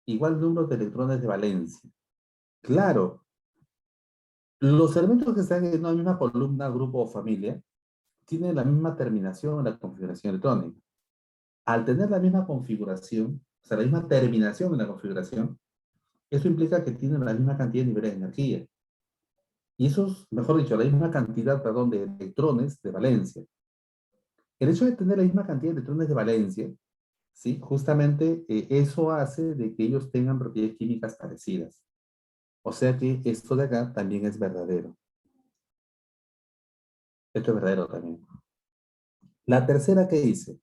igual número de electrones de valencia. Claro, Los elementos que están en una misma columna, grupo o familia, tienen la misma terminación en la configuración electrónica. Al tener la misma configuración, o sea, la misma terminación en la configuración, eso implica que tienen la misma cantidad de niveles de energía. Y eso es, mejor dicho, la misma cantidad, perdón, de electrones de valencia. El hecho de tener la misma cantidad de electrones de valencia, ¿sí? Justamente eso hace de que ellos tengan propiedades químicas parecidas. O sea que esto de acá también es verdadero. Esto es verdadero también. La tercera que dice,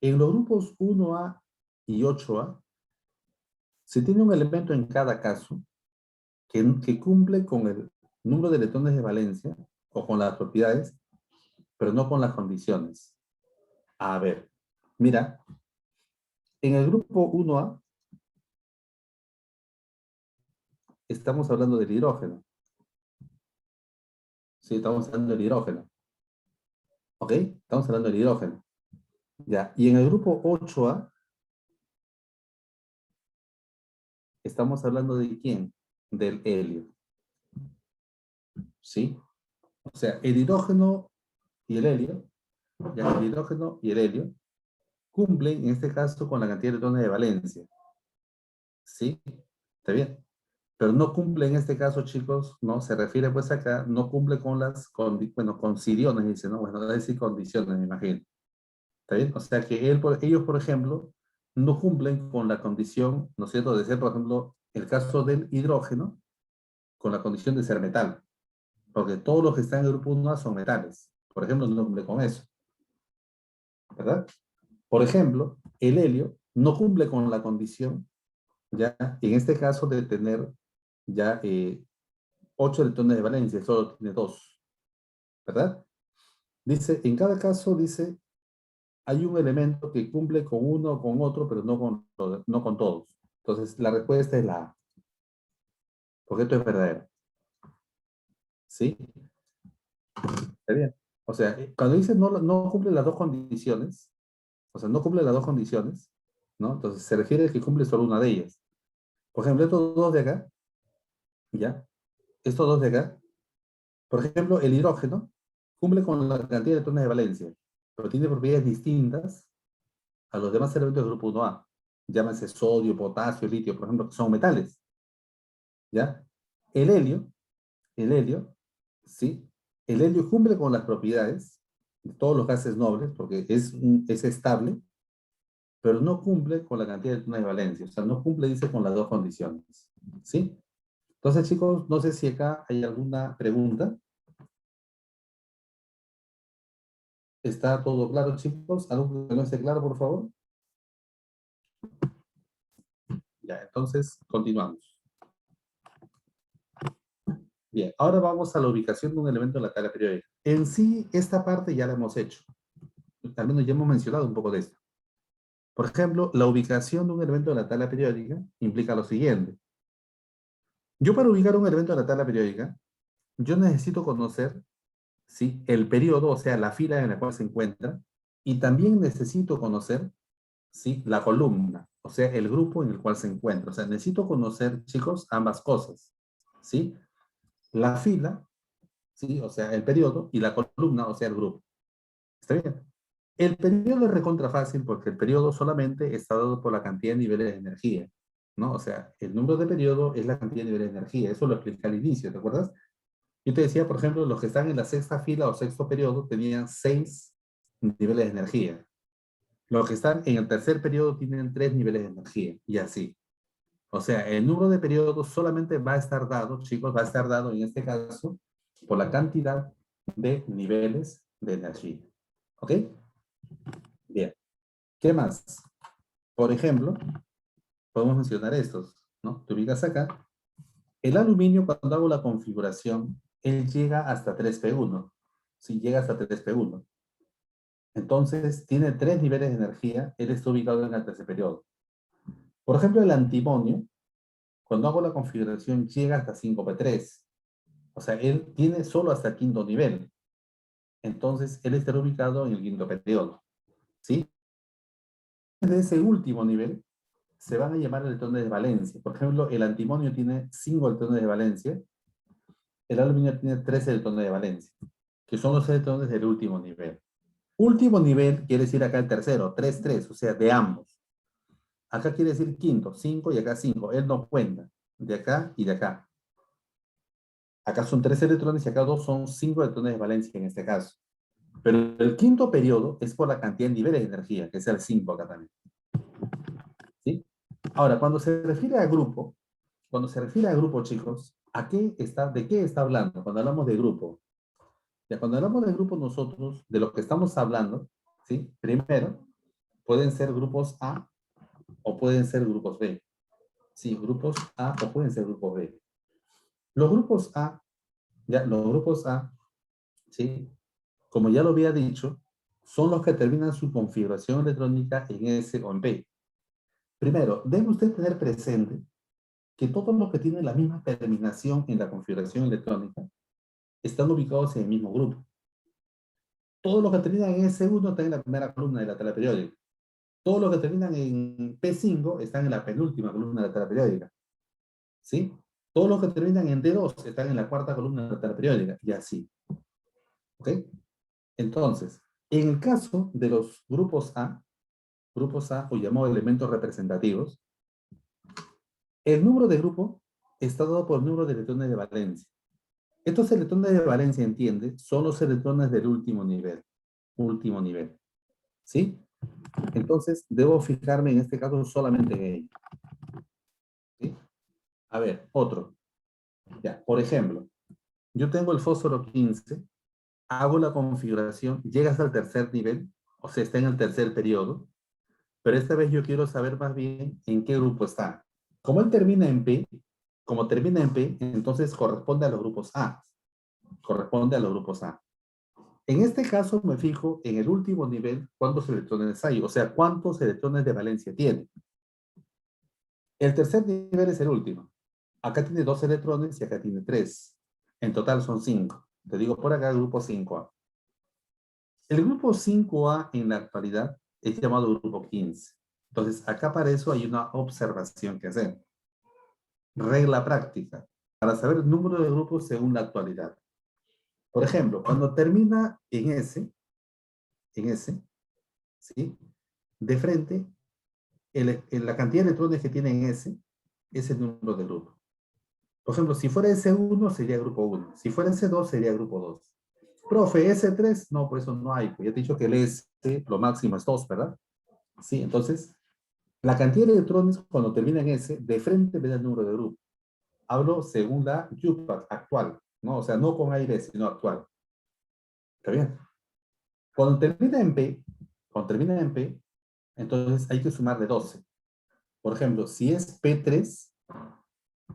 en los grupos 1A y 8A, se tiene un elemento en cada caso que cumple con el número de electrones de valencia o con las propiedades, pero no con las condiciones. A ver, mira, en el grupo 1A estamos hablando del hidrógeno. Sí, estamos hablando del hidrógeno. ¿Ok? Estamos hablando del hidrógeno. Ya. Y en el grupo 8A estamos hablando de quién? Del helio. ¿Sí? O sea, el hidrógeno y el helio, ya el hidrógeno y el helio, cumplen en este caso con la cantidad de electrones de valencia. ¿Sí? ¿Está bien? Pero no cumple en este caso, chicos, ¿no? Se refiere pues acá, no cumple con las, bueno, condiciones, dice, ¿no? Bueno, debe decir condiciones, me imagino. ¿Está bien? O sea que ellos, por ejemplo, no cumplen con la condición, ¿no es cierto?, de ser, por ejemplo, el caso del hidrógeno, con la condición de ser metal. Porque todos los que están en el grupo 1 son metales. Por ejemplo, no cumple con eso. ¿Verdad? Por ejemplo, el helio no cumple con la condición, ya, en este caso, de tener ya 8 electrones de valencia, solo tiene 2. ¿Verdad? Dice, en cada caso, dice, hay un elemento que cumple con uno o con otro, pero no con todos. Entonces, la respuesta es la A, porque esto es verdadero. ¿Sí? Está bien. O sea, cuando dice no cumple las dos condiciones, o sea, no cumple las dos condiciones, ¿no? Entonces, se refiere a que cumple solo una de ellas. Por ejemplo, estos dos de acá, ¿ya? Estos dos de acá, por ejemplo, el hidrógeno cumple con la cantidad de electrones de valencia, pero tiene propiedades distintas a los demás elementos del grupo 1A. Llámese sodio, potasio, litio, por ejemplo, que son metales. ¿Ya? El helio, el helio, ¿sí? El helio cumple con las propiedades de todos los gases nobles, porque es estable, pero no cumple con la cantidad de electrones de valencia. O sea, no cumple, dice, con las dos condiciones. ¿Sí? Entonces, chicos, no sé si acá hay alguna pregunta. ¿Está todo claro, chicos? ¿Algo que no esté claro, por favor? Ya, entonces, continuamos. Bien, ahora vamos a la ubicación de un elemento en la tabla periódica. En sí, esta parte ya la hemos hecho. Al menos ya hemos mencionado un poco de esto. Por ejemplo, la ubicación de un elemento de la tabla periódica implica lo siguiente. Yo para ubicar un elemento de la tabla periódica, yo necesito conocer, ¿sí?, el periodo, o sea, la fila en la cual se encuentra, y también necesito conocer, ¿sí?, la columna, o sea, el grupo en el cual se encuentra. O sea, necesito conocer, chicos, ambas cosas, ¿sí? La fila, ¿sí?, o sea, el periodo, y la columna, o sea, el grupo. ¿Está bien? El periodo es recontra fácil porque el periodo solamente está dado por la cantidad de niveles de energía, ¿no? O sea, el número de periodo es la cantidad de niveles de energía. Eso lo expliqué al inicio, ¿te acuerdas? Yo te decía, por ejemplo, los que están en la sexta fila o sexto periodo tenían 6 niveles de energía. Los que están en el tercer periodo tienen 3 niveles de energía, y así. O sea, el número de periodos solamente va a estar dado, chicos, va a estar dado en este caso por la cantidad de niveles de energía. ¿Ok? Bien. ¿Qué más? Por ejemplo, podemos mencionar estos, ¿no? Te ubicas acá. El aluminio, cuando hago la configuración, él llega hasta 3P1. Sí, llega hasta 3P1. Entonces, tiene 3 niveles de energía. Él está ubicado en el tercer periodo. Por ejemplo, el antimonio, cuando hago la configuración, llega hasta 5P3. O sea, él tiene solo hasta el quinto nivel. Entonces, él estará ubicado en el quinto periodo. ¿Sí? De ese último nivel, se van a llamar electrones de valencia. Por ejemplo, el antimonio tiene 5 electrones de valencia. el aluminio tiene 3 electrones de valencia, que son los electrones del último nivel. Último nivel quiere decir acá el tercero, 3, 3, o sea, de ambos. Acá quiere decir quinto, 5 y acá 5. Él no cuenta, de acá y de acá. Acá son 3 electrones y acá 2 son 5 electrones de valencia en este caso. Pero el quinto periodo es por la cantidad de niveles de energía, que es el 5 acá también. ¿Sí? Ahora, cuando se refiere a grupo, chicos, ¿de qué está hablando? Cuando hablamos de grupo. Ya, cuando hablamos de grupo nosotros, de lo que estamos hablando, ¿sí? Primero, pueden ser grupos A o pueden ser grupos B. Sí, grupos A o pueden ser grupos B. Los grupos A, ¿sí? Como ya lo había dicho, son los que terminan su configuración electrónica en S o en P. Primero, debe usted tener presente que todos los que tienen la misma terminación en la configuración electrónica están ubicados en el mismo grupo. Todos los que terminan en S1 están en la primera columna de la tabla periódica. Todos los que terminan en P5 están en la penúltima columna de la tabla periódica. ¿Sí? Todos los que terminan en D2 están en la cuarta columna de la tabla periódica. Y así. ¿Ok? Entonces, en el caso de los grupos A o llamado elementos representativos, el número de grupo está dado por el número de electrones de valencia. Estos electrones de valencia, entiende, son los electrones del último nivel. Último nivel. ¿Sí? Entonces, debo fijarme en este caso solamente en ello. ¿Sí? A ver, otro. Ya, por ejemplo, yo tengo el fósforo 15, hago la configuración, llega hasta el tercer nivel, o sea, está en el tercer periodo, pero esta vez yo quiero saber más bien en qué grupo está. Como él termina en P, entonces corresponde a los grupos A. Corresponde a los grupos A. En este caso me fijo en el último nivel cuántos electrones hay, o sea, cuántos electrones de valencia tiene. El tercer nivel es el último. Acá tiene 2 electrones y acá tiene 3. En total son 5. Te digo por acá el grupo 5A. El grupo 5A en la actualidad es llamado grupo 15. Entonces, acá para eso hay una observación que hacer. Regla práctica. Para saber el número de grupos según la actualidad. Por ejemplo, cuando termina en S, ¿sí? De frente, la cantidad de electrones que tiene en S es el número de grupo. Por ejemplo, si fuera S1 sería grupo 1. Si fuera S2 sería grupo 2. Profe, S3, no, por eso no hay. Pues ya te he dicho que el S, lo máximo es 2, ¿verdad? Sí, entonces, la cantidad de electrones cuando termina en S, de frente ve el número de grupo. Hablo según la UPAC actual, ¿no? O sea, no con A y B, sino actual. ¿Está bien? Cuando termina en P, entonces hay que sumarle 12. Por ejemplo, si es P3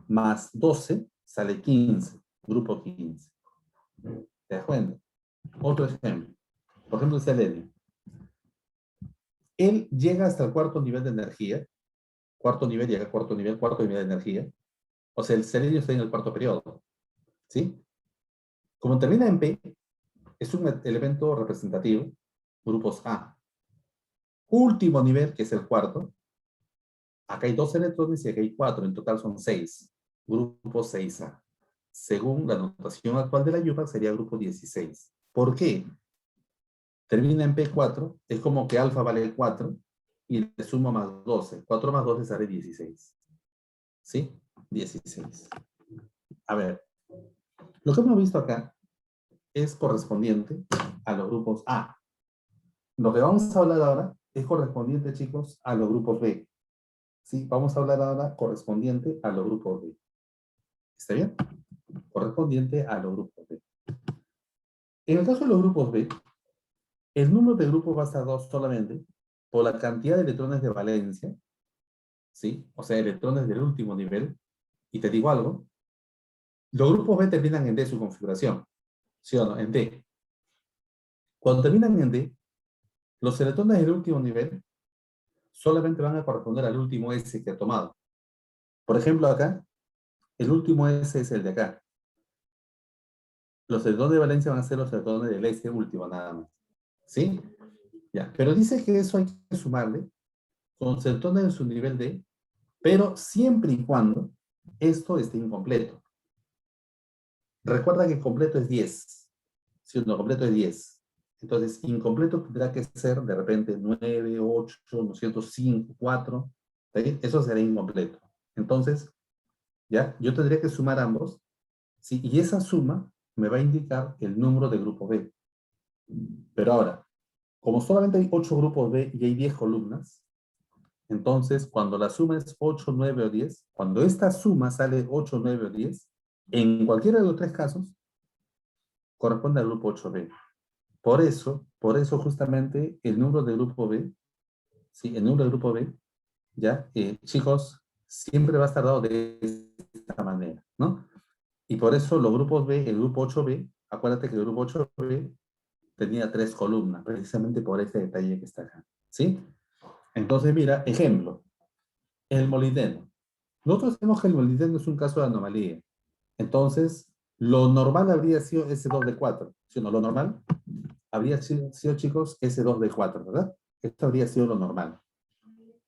más 12, sale 15, grupo 15. ¿Te das cuenta? Otro ejemplo. Por ejemplo, el selenio. Él llega hasta el cuarto nivel de energía. Llega al cuarto nivel de energía. O sea, el selenio está en el cuarto periodo. ¿Sí? Como termina en P, es un elemento representativo, grupos A. Último nivel, que es el cuarto. Acá hay 2 electrones y acá hay 4. En total son 6. Grupo 6A. Según la notación actual de la UPAC, sería grupo 16. ¿Por qué? Termina en P4, es como que alfa vale 4 y le sumo más 12. 4 más 12 sale 16. ¿Sí? 16. A ver, lo que hemos visto acá es correspondiente a los grupos A. Lo que vamos a hablar ahora es correspondiente, chicos, a los grupos B. ¿Sí? Vamos a hablar ahora correspondiente a los grupos B. ¿Está bien? Correspondiente a los grupos B. En el caso de los grupos B, el número de grupos va a estar 2 solamente por la cantidad de electrones de valencia, ¿sí? O sea, electrones del último nivel. Y te digo algo, los grupos B terminan en D su configuración, ¿sí o no? En D. Cuando terminan en D, los electrones del último nivel solamente van a corresponder al último S que ha tomado. Por ejemplo, acá, el último S es el de acá. Los electrones de valencia van a ser los electrones del S último, nada más. ¿Sí? Ya, pero dice que eso hay que sumarle con los electrones de su nivel D, pero siempre y cuando esto esté incompleto. Recuerda que completo es 10. ¿Sí o no? Completo es 10. Entonces, incompleto tendrá que ser de repente 9, 8, ¿no es cierto? 5, 4. ¿Está bien? Eso será incompleto. Entonces, ¿ya? Yo tendría que sumar ambos, ¿sí? Y esa suma me va a indicar el número de grupo B. Pero ahora, como solamente hay 8 grupos B y hay 10 columnas, entonces cuando la suma es 8, 9 o 10, cuando esta suma sale 8, 9 o 10, en cualquiera de los tres casos, corresponde al grupo 8B. Por eso justamente el número de grupo B, ¿sí? El número de grupo B, ¿ya? Chicos, siempre va a estar dado de esta manera, ¿no? Y por eso los grupos B, el grupo 8B, acuérdate que el grupo 8B tenía 3 columnas, precisamente por este detalle que está acá, ¿sí? Entonces, mira, ejemplo, el molibdeno. Nosotros sabemos que el molibdeno es un caso de anomalía. Entonces, lo normal habría sido S2D4, ¿sí o no? Lo normal habría sido, chicos, S2D4, ¿verdad? Esto habría sido lo normal.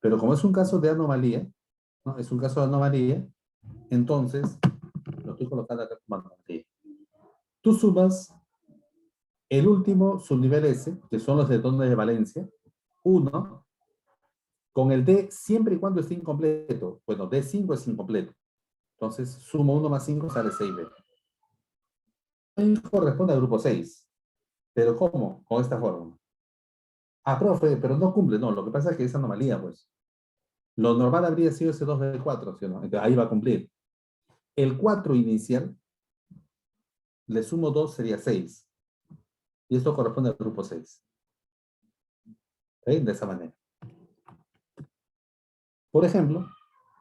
Pero como es un caso de anomalía, ¿no? Es un caso de anomalía, entonces, lo estoy colocando acá como anomalía. Tú sumas el último subnivel S, que son los electrones de valencia, 1, con el D siempre y cuando esté incompleto. Bueno, D5 es incompleto. Entonces, sumo 1 más 5 sale 6B. Corresponde al grupo 6. ¿Pero cómo? Con esta forma. Ah, profe, pero no cumple. No, lo que pasa es que es anomalía, pues. Lo normal habría sido ese 2B4, ¿sí o no? Entonces, ahí va a cumplir. El 4 inicial, le sumo 2 sería 6. Y esto corresponde al grupo 6. ¿Sí? De esa manera. Por ejemplo,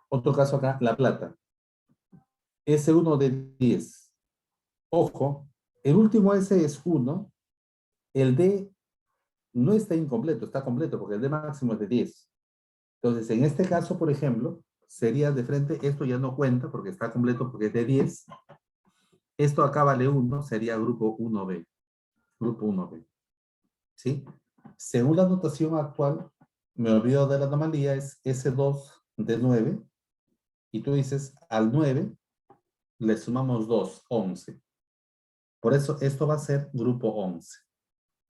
otro caso acá, la plata. S1 de 10. Ojo, el último S es 1. El D no está incompleto, está completo porque el D máximo es de 10. Entonces, en este caso, por ejemplo, sería de frente, esto ya no cuenta porque está completo porque es de 10. Esto acá vale 1, sería grupo 1B. Grupo 1B. ¿Sí? Según la notación actual, me olvido de la anomalía, es S2 de 9. Y tú dices, al 9 le sumamos 2, 11. Por eso esto va a ser grupo 11.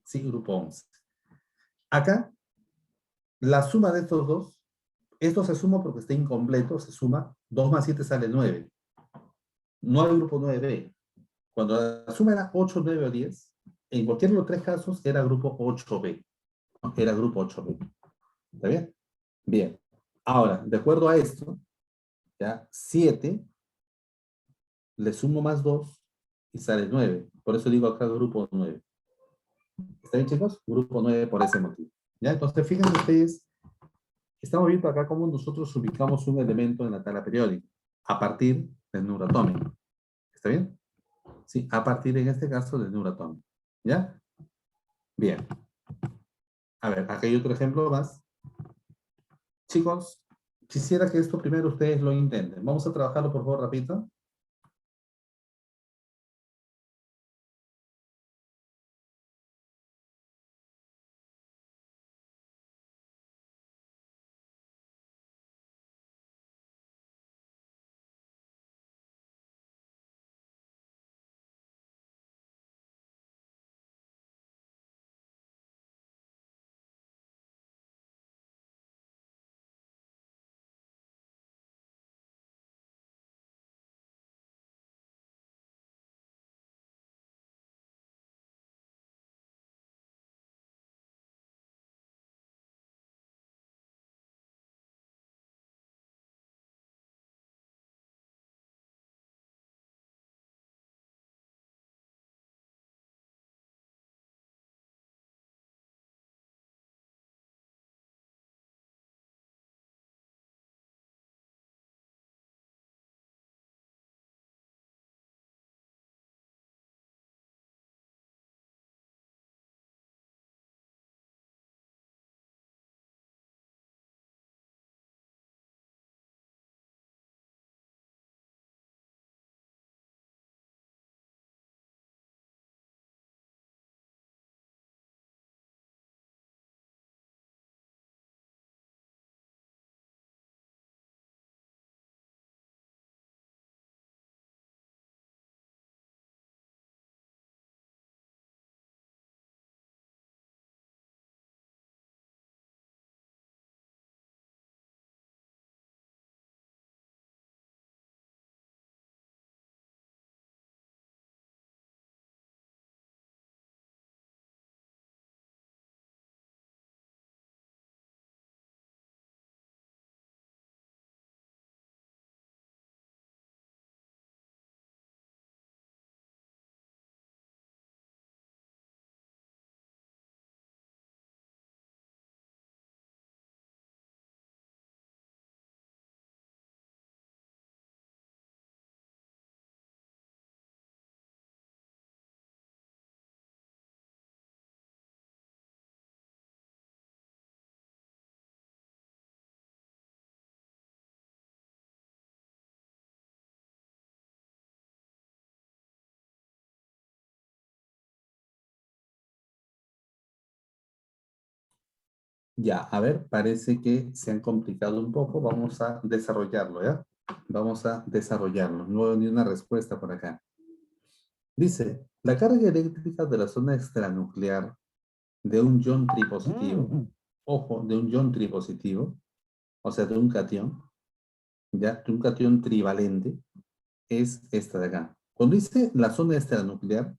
Sí, grupo 11. Acá, la suma de estos dos, esto se suma porque está incompleto, se suma, 2 más 7 sale 9. No hay grupo 9B. Cuando la suma era 8, 9 o 10, en cualquiera de los tres casos era grupo 8B. ¿No? Era grupo 8B. ¿Está bien? Bien. Ahora, de acuerdo a esto, ya 7 le sumo más 2 y sale 9. Por eso digo acá grupo 9. ¿Está bien, chicos? Grupo 9 por ese motivo. ¿Ya? Entonces, fíjense ustedes, estamos viendo acá cómo nosotros ubicamos un elemento en la tabla periódica a partir del número atómico. ¿Está bien? Sí, a partir en este caso del número atómico. ¿Ya? Bien. A ver, acá hay otro ejemplo más. Chicos, quisiera que esto primero ustedes lo intenten. Vamos a trabajarlo, por favor, rapidito. Ya, a ver, parece que se han complicado un poco. Vamos a desarrollarlo, ¿ya? Vamos a desarrollarlo. No veo ni una respuesta por acá. Dice, la carga eléctrica de la zona extranuclear de un ion tripositivo, ojo, de un ion tripositivo, o sea, de un catión, ya, de un catión trivalente, es esta de acá. Cuando dice la zona extranuclear,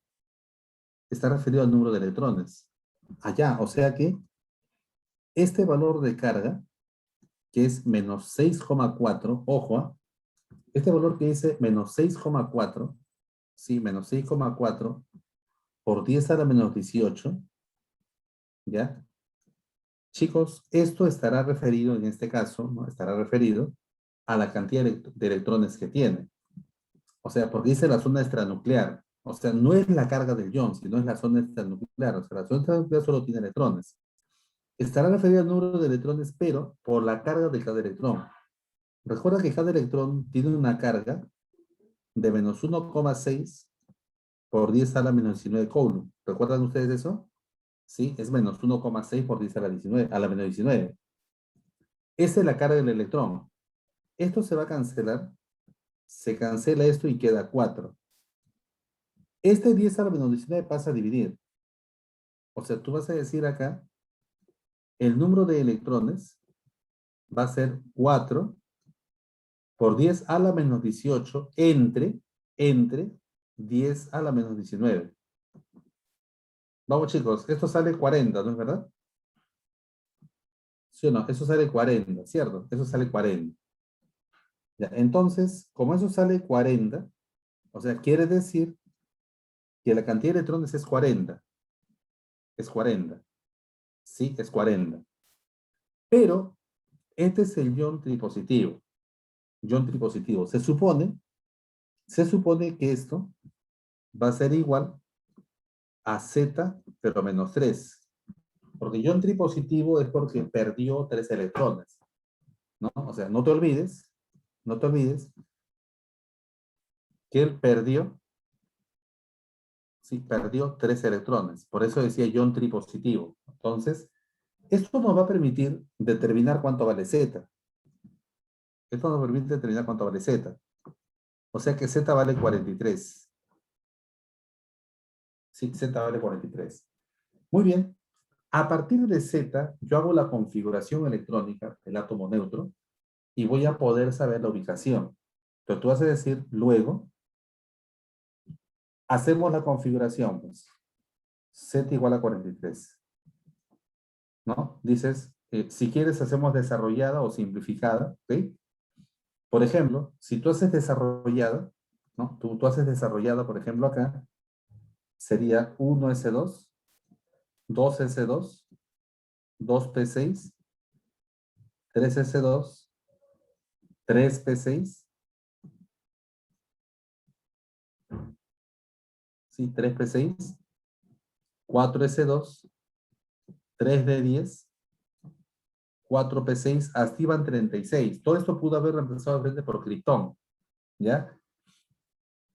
está referido al número de electrones. Allá, o sea que este valor de carga, que es menos 6,4, ojo, este valor que dice menos 6,4, sí, menos 6,4 por 10 a la menos 18, ¿ya? Chicos, esto estará referido, en este caso, ¿no? Estará referido a la cantidad de electrones que tiene. O sea, porque dice la zona extranuclear. O sea, no es la carga del ion, sino es la zona extranuclear. O sea, la zona extranuclear solo tiene electrones. Estará referido al número de electrones, pero por la carga de cada electrón. Recuerda que cada electrón tiene una carga de menos 1,6 por 10 a la menos 19 coulomb. ¿Recuerdan ustedes eso? Sí, es menos 1,6 por 10 a la 19, a la menos 19. Esa es la carga del electrón. Esto se va a cancelar. Se cancela esto y queda 4. Este 10 a la menos 19 pasa a dividir. O sea, tú vas a decir acá, el número de electrones va a ser 4 por 10 a la menos 18 entre 10 a la menos 19. Vamos chicos, esto sale 40, ¿no es verdad? ¿Sí o no? Eso sale 40, ¿cierto? Eso sale 40. Ya, entonces, como eso sale 40, o sea, quiere decir que la cantidad de electrones es 40. Es 40. Sí, es 40. Pero este es el ion tripositivo. Ion tripositivo. Se supone que esto va a ser igual a Z, pero menos 3. Porque ion tripositivo es porque perdió 3 electrones, ¿no? O sea, no te olvides que él perdió, sí, perdió 3 electrones. Por eso decía ion tripositivo. Entonces, esto nos va a permitir determinar cuánto vale Z. Esto nos permite determinar cuánto vale Z. O sea que Z vale 43. Sí, Z vale 43. Muy bien. A partir de Z, yo hago la configuración electrónica del átomo neutro y voy a poder saber la ubicación. Entonces tú vas a decir, luego, hacemos la configuración, pues, Z igual a 43, ¿no? Dices, si quieres, hacemos desarrollada o simplificada, ¿ok? Por ejemplo, si tú haces desarrollada, ¿no? Tú haces desarrollada, por ejemplo, acá, sería 1s2, 2s2, 2p6, 3s2, 3p6, sí, 3p6, 4s2, 3d10, 4p6, así van 36. Todo esto pudo haber reemplazado al frente por Krypton, ¿ya?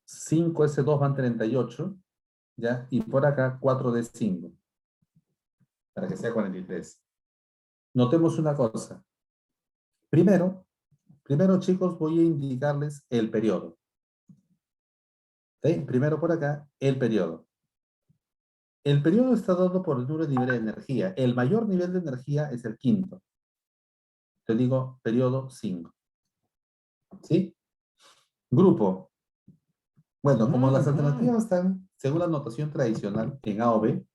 5s2 van 38, ¿ya? Y por acá 4d5, para que sea 43. Notemos una cosa. Primero, chicos, voy a indicarles el periodo. ¿Sí? Primero por acá, el periodo. El periodo está dado por el número de nivel de energía. El mayor nivel de energía es el quinto. Te digo periodo 5. ¿Sí? Grupo. Bueno, como las alternativas están, según la notación tradicional, en A o B,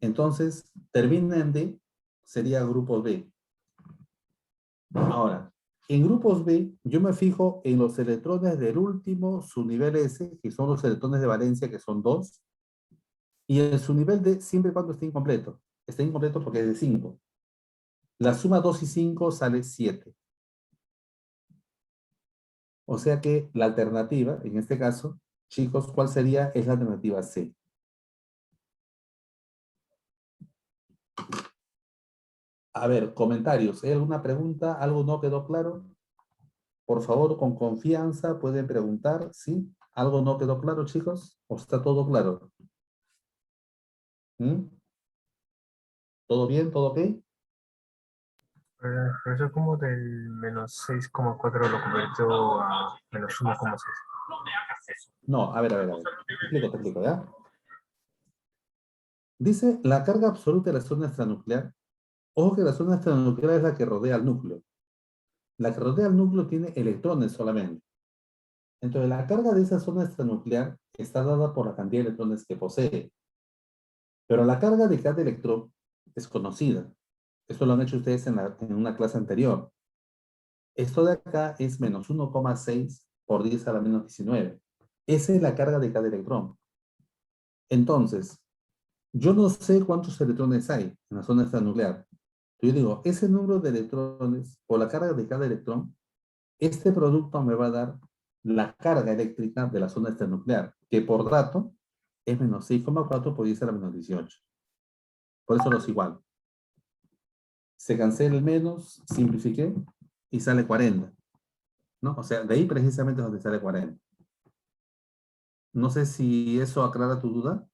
entonces termina en D, sería grupo B. Ahora, en grupos B, yo me fijo en los electrones del último subnivel S, que son los electrones de valencia, que son 2, y en su nivel D, siempre y cuando esté incompleto. Está incompleto porque es de 5. La suma 2 y 5 sale 7. O sea que la alternativa, en este caso, chicos, ¿cuál sería? Es la alternativa C. A ver, comentarios. ¿Hay alguna pregunta? ¿Algo no quedó claro? Por favor, con confianza pueden preguntar, ¿sí? ¿Algo no quedó claro, chicos? ¿O está todo claro? ¿Mm? ¿Todo bien? ¿Todo ok? El profesor como del -6,4 lo convirtió a -1,6. No, a ver. Te explico, ¿ya? Dice la carga absoluta de la zona extranuclear. Ojo que la zona extranuclear es la que rodea al núcleo. La que rodea al núcleo tiene electrones solamente. Entonces, la carga de esa zona extranuclear está dada por la cantidad de electrones que posee. Pero la carga de cada electrón es conocida. Esto lo han hecho ustedes en una clase anterior. Esto de acá es -1,6 por 10 a la -19. Esa es la carga de cada electrón. Entonces, yo no sé cuántos electrones hay en la zona extranuclear. Yo digo, ese número de electrones o la carga de cada electrón, este producto me va a dar la carga eléctrica de la zona extranuclear, que por dato es -6,4 por 10 a la -18. Por eso los igual. Se cancela el menos, simplifiqué y sale 40, ¿no? O sea, de ahí precisamente es donde sale 40. No sé si eso aclara tu duda.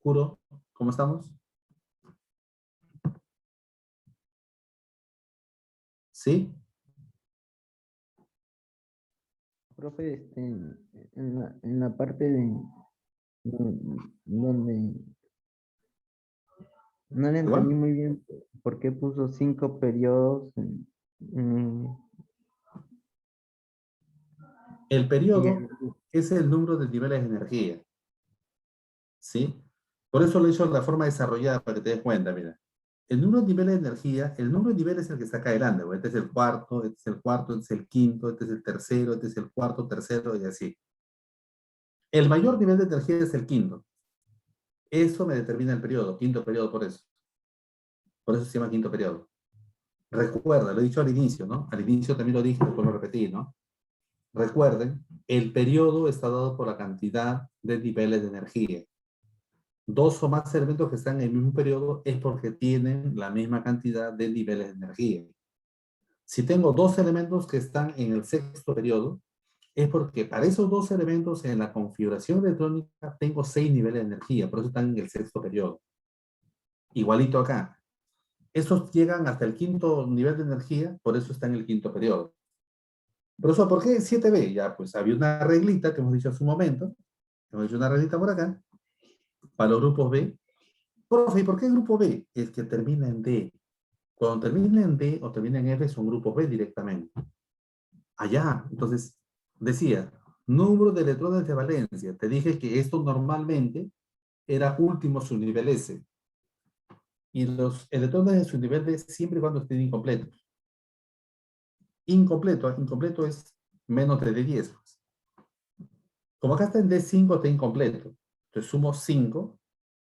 Juro, ¿cómo estamos? ¿Sí? Profe, en la parte de donde no le entendí ¿Igual? muy bien por qué puso 5 periodos en- El y periodo el- es el número de niveles de energía, ¿sí? Por eso lo he hecho de la forma desarrollada para que te des cuenta, mira. El número de niveles de energía, el número de niveles es el que está acá adelante, pues. Este es el cuarto, este es el cuarto, este es el quinto, este es el tercero, este es el cuarto, tercero y así. El mayor nivel de energía es el quinto. Eso me determina el periodo, quinto periodo por eso. Por eso se llama quinto periodo. Recuerda, lo he dicho al inicio, ¿no? Al inicio también lo dije, después lo repetí, ¿no? Recuerden, el periodo está dado por la cantidad de niveles de energía. Dos o más elementos que están en el mismo periodo es porque tienen la misma cantidad de niveles de energía. Si tengo dos elementos que están en el sexto periodo, es porque para esos dos elementos en la configuración electrónica tengo 6 niveles de energía, por eso están en el sexto periodo. Igualito acá. Estos llegan hasta el quinto nivel de energía, por eso está en el quinto periodo. Profesor, ¿por qué 7B? Ya, pues había una reglita que hemos dicho hace un momento. Hemos dicho una reglita por acá, para los grupos B. Profe, ¿y por qué grupo B? Es que termina en D. Cuando termina en D o termina en F son grupos B directamente. Allá, entonces, decía, número de electrones de valencia. Te dije que esto normalmente era último subnivel S. Y los electrones de subnivel D siempre y cuando estén incompletos. Incompleto es menos de D10. Pues. Como acá está en D5, está incompleto. Entonces sumo 5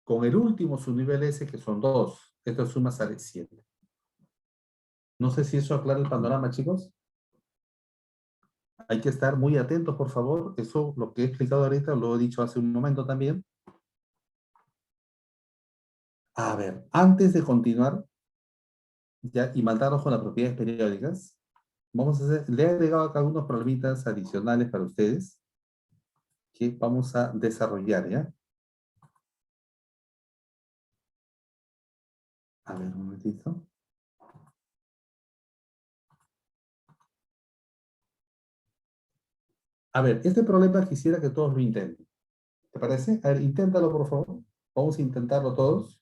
con el último subnivel S, que son 2. Esto suma sale 7. No sé si eso aclara el panorama, chicos. Hay que estar muy atentos, por favor. Eso, lo que he explicado ahorita, lo he dicho hace un momento también. A ver, antes de continuar ya, y mandarnos con las propiedades periódicas, vamos a hacer, le he agregado acá algunos problemitas adicionales para ustedes que vamos a desarrollar, ¿ya? A ver, un momentito. A ver, este problema quisiera que todos lo intenten. ¿Te parece? A ver, inténtalo, por favor. Vamos a intentarlo todos.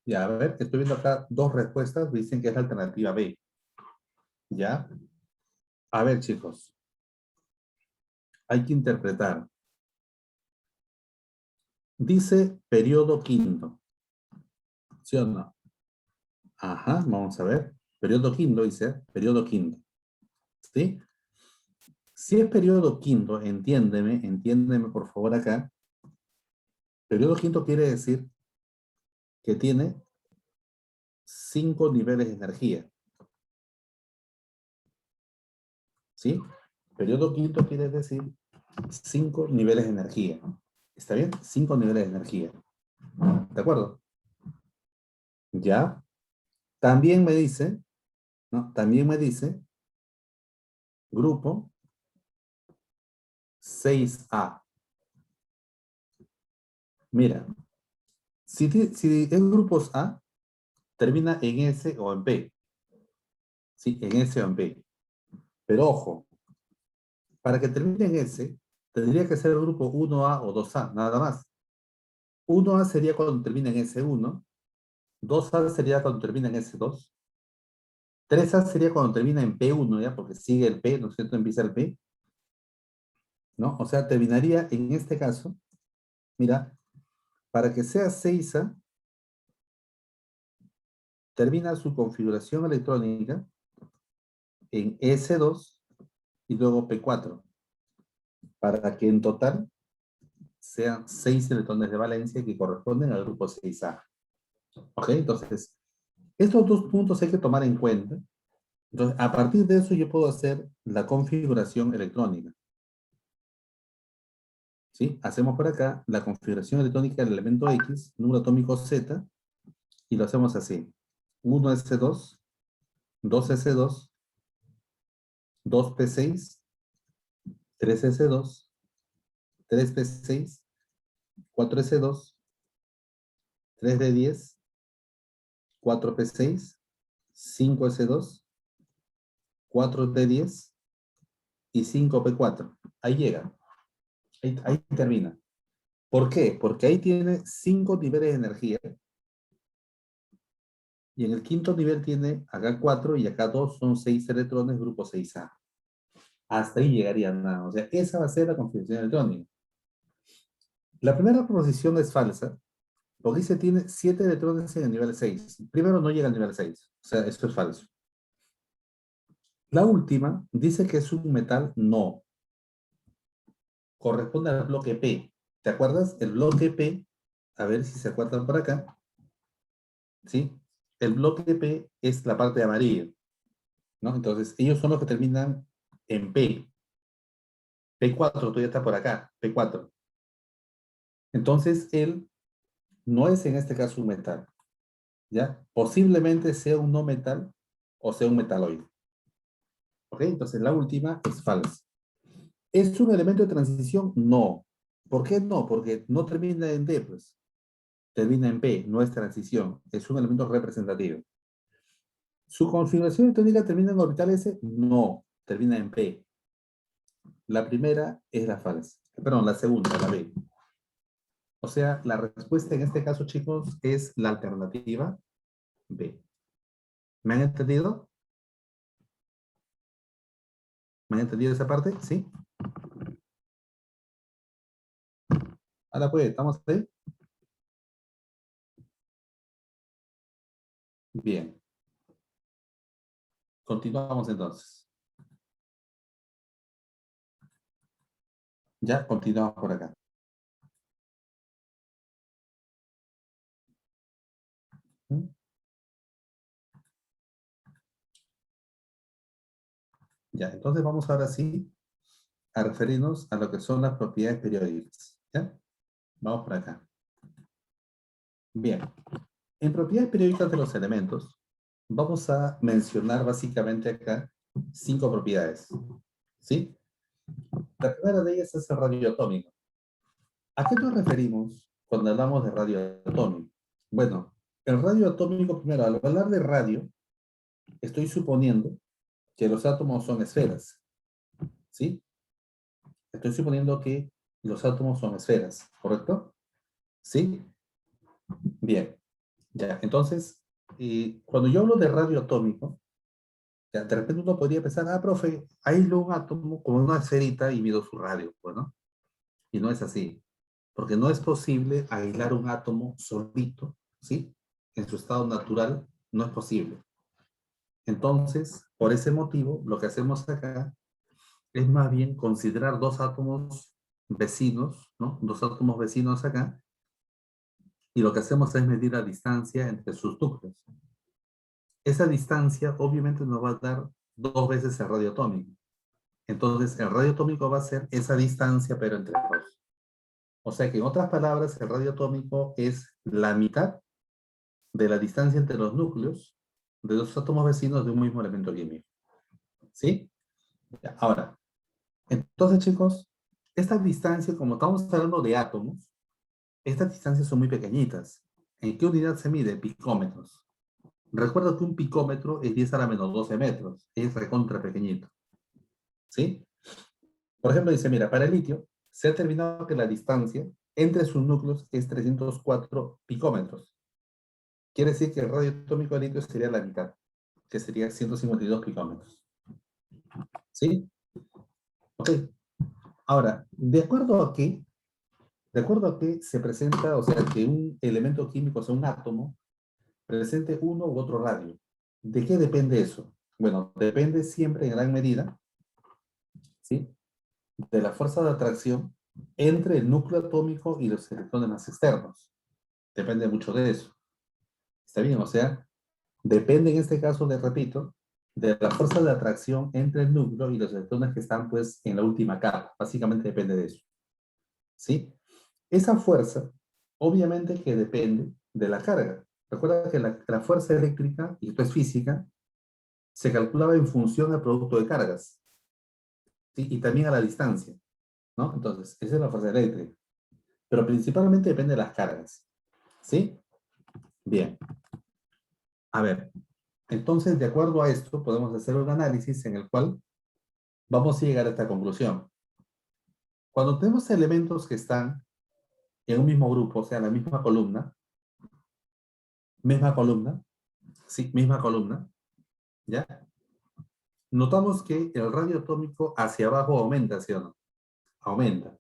Ya, a ver, estoy viendo acá dos respuestas, dicen que es la alternativa B. ¿Ya? A ver, chicos, hay que interpretar. Dice periodo quinto, ¿sí o no? Ajá, vamos a ver. Periodo quinto, dice, periodo quinto. ¿Sí? Si es periodo quinto, entiéndeme por favor acá. Periodo quinto quiere decir que tiene 5 niveles de energía. ¿Sí? Periodo quinto quiere decir 5 niveles de energía. ¿Está bien? 5 niveles de energía. ¿De acuerdo? Ya. También me dice, ¿no? También me dice grupo 6A. Mira, si es grupos A, termina en S o en P. Sí, en S o en P. Pero ojo, para que termine en S, tendría que ser el grupo 1A o 2A, nada más. 1A sería cuando termina en S1, 2A sería cuando termina en S2, 3A sería cuando termina en P1, ¿ya? Porque sigue el P, ¿no es cierto? Empieza el P, ¿no? O sea, terminaría en este caso, mira, para que sea 6A, termina su configuración electrónica en S2 y luego P4, para que en total sean 6 electrones de valencia que corresponden al grupo 6A. ¿Ok? Entonces, estos dos puntos hay que tomar en cuenta. Entonces, a partir de eso yo puedo hacer la configuración electrónica. ¿Sí? Hacemos por acá la configuración electrónica del elemento X, número atómico Z, y lo hacemos así. 1s2, 2s2, 2p6, 3s2, 3p6, 4s2, 3d10, 4p6, 5s2, 4d10 y 5p4. Ahí llega. Ahí termina. ¿Por qué? Porque ahí tiene 5 niveles de energía. Y en el quinto nivel tiene acá 4 y acá 2 son 6 electrones, grupo 6A. Hasta ahí llegaría nada. O sea, esa va a ser la configuración electrónica. La primera proposición es falsa, porque dice tiene 7 electrones en el nivel 6. Primero no llega al nivel 6. O sea, esto es falso. La última dice que es un metal no. Corresponde al bloque P. ¿Te acuerdas? El bloque P, a ver si se acuerdan por acá, ¿sí? El bloque P es la parte amarilla, ¿no? Entonces, ellos son los que terminan en P. P4 todavía está por acá, P4. Entonces, él no es en este caso un metal, ¿ya? Posiblemente sea un no metal o sea un metaloide. ¿Ok? Entonces, la última es falsa. ¿Es un elemento de transición? No. ¿Por qué no? Porque no termina en D, pues. Termina en P, no es transición. Es un elemento representativo. ¿Su configuración electrónica termina en orbital S? No, termina en P. La primera es la falsa. Perdón, la segunda, la B. O sea, la respuesta en este caso, chicos, es la alternativa B. ¿Me han entendido? ¿Me han entendido esa parte? ¿Sí? Ahora pues, ¿estamos ahí? Bien. Continuamos entonces. Ya, continuamos por acá. ¿Mm? Ya, entonces vamos ahora sí a referirnos a lo que son las propiedades periódicas. ¿Ya? Vamos por acá. Bien. En propiedades periódicas de los elementos, vamos a mencionar básicamente acá 5 propiedades. ¿Sí? La primera de ellas es el radio atómico. ¿A qué nos referimos cuando hablamos de radio atómico? Bueno, el radio atómico, primero, al hablar de radio, estoy suponiendo que los átomos son esferas. ¿Sí? Estoy suponiendo que los átomos son esferas, ¿correcto? ¿Sí? Bien. Ya, entonces, cuando yo hablo de radio atómico, ya, de repente uno podría pensar, ah, profe, aíslo un átomo como una esferita y mido su radio. Bueno, y no es así, porque no es posible aislar un átomo solito, ¿sí? En su estado natural, no es posible. Entonces, por ese motivo, lo que hacemos acá es más bien considerar dos átomos vecinos, ¿no? Dos átomos vecinos acá, y lo que hacemos es medir la distancia entre sus núcleos. Esa distancia obviamente nos va a dar dos veces el radio atómico. Entonces, el radio atómico va a ser esa distancia, pero entre dos. O sea que, en otras palabras, el radio atómico es la mitad de la distancia entre los núcleos de dos átomos vecinos de un mismo elemento químico. ¿Sí? Ahora, entonces, chicos, esta distancia, como estamos hablando de átomos, estas distancias son muy pequeñitas. ¿En qué unidad se mide? Picómetros. Recuerda que un picómetro es 10 a la menos 12 metros. Es recontra pequeñito. ¿Sí? Por ejemplo, dice, mira, para el litio, se ha determinado que la distancia entre sus núcleos es 304 picómetros. Quiere decir que el radio atómico de litio sería la mitad, que sería 152 picómetros. ¿Sí? Ok. Ahora, de acuerdo a qué se presenta, o sea, que un elemento químico, o sea, un átomo, presente uno u otro radio. ¿De qué depende eso? Bueno, depende siempre en gran medida, ¿sí? De la fuerza de atracción entre el núcleo atómico y los electrones más externos. Depende mucho de eso. ¿Está bien? O sea, depende en este caso, les repito, de la fuerza de atracción entre el núcleo y los electrones que están, pues, en la última capa. Básicamente depende de eso. ¿Sí? Esa fuerza, obviamente que depende de la carga. Recuerda que la fuerza eléctrica, y esto es física, se calculaba en función del producto de cargas, ¿sí? Y también a la distancia, ¿no? Entonces, esa es la fuerza eléctrica. Pero principalmente depende de las cargas, ¿sí? Bien. A ver, entonces, de acuerdo a esto, podemos hacer un análisis en el cual vamos a llegar a esta conclusión. Cuando tenemos elementos que están en un mismo grupo, o sea, en la misma columna, ¿ya? Notamos que el radio atómico hacia abajo aumenta, ¿sí o no? Aumenta.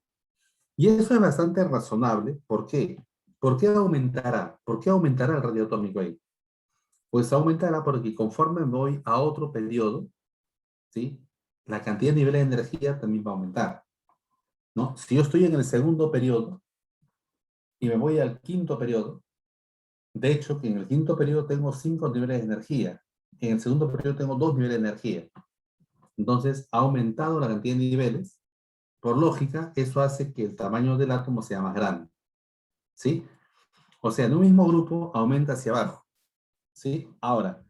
Y eso es bastante razonable. ¿Por qué? ¿Por qué aumentará? ¿Por qué aumentará el radio atómico ahí? Pues aumentará porque conforme voy a otro periodo, ¿sí? La cantidad de niveles de energía también va a aumentar, ¿no? Si yo estoy en el segundo periodo y me voy al quinto periodo, de hecho, que en el quinto periodo tengo 5 niveles de energía, en el segundo periodo tengo 2 niveles de energía. Entonces, ha aumentado la cantidad de niveles. Por lógica, eso hace que el tamaño del átomo sea más grande, ¿sí? O sea, en un mismo grupo aumenta hacia abajo, ¿sí? Ahora,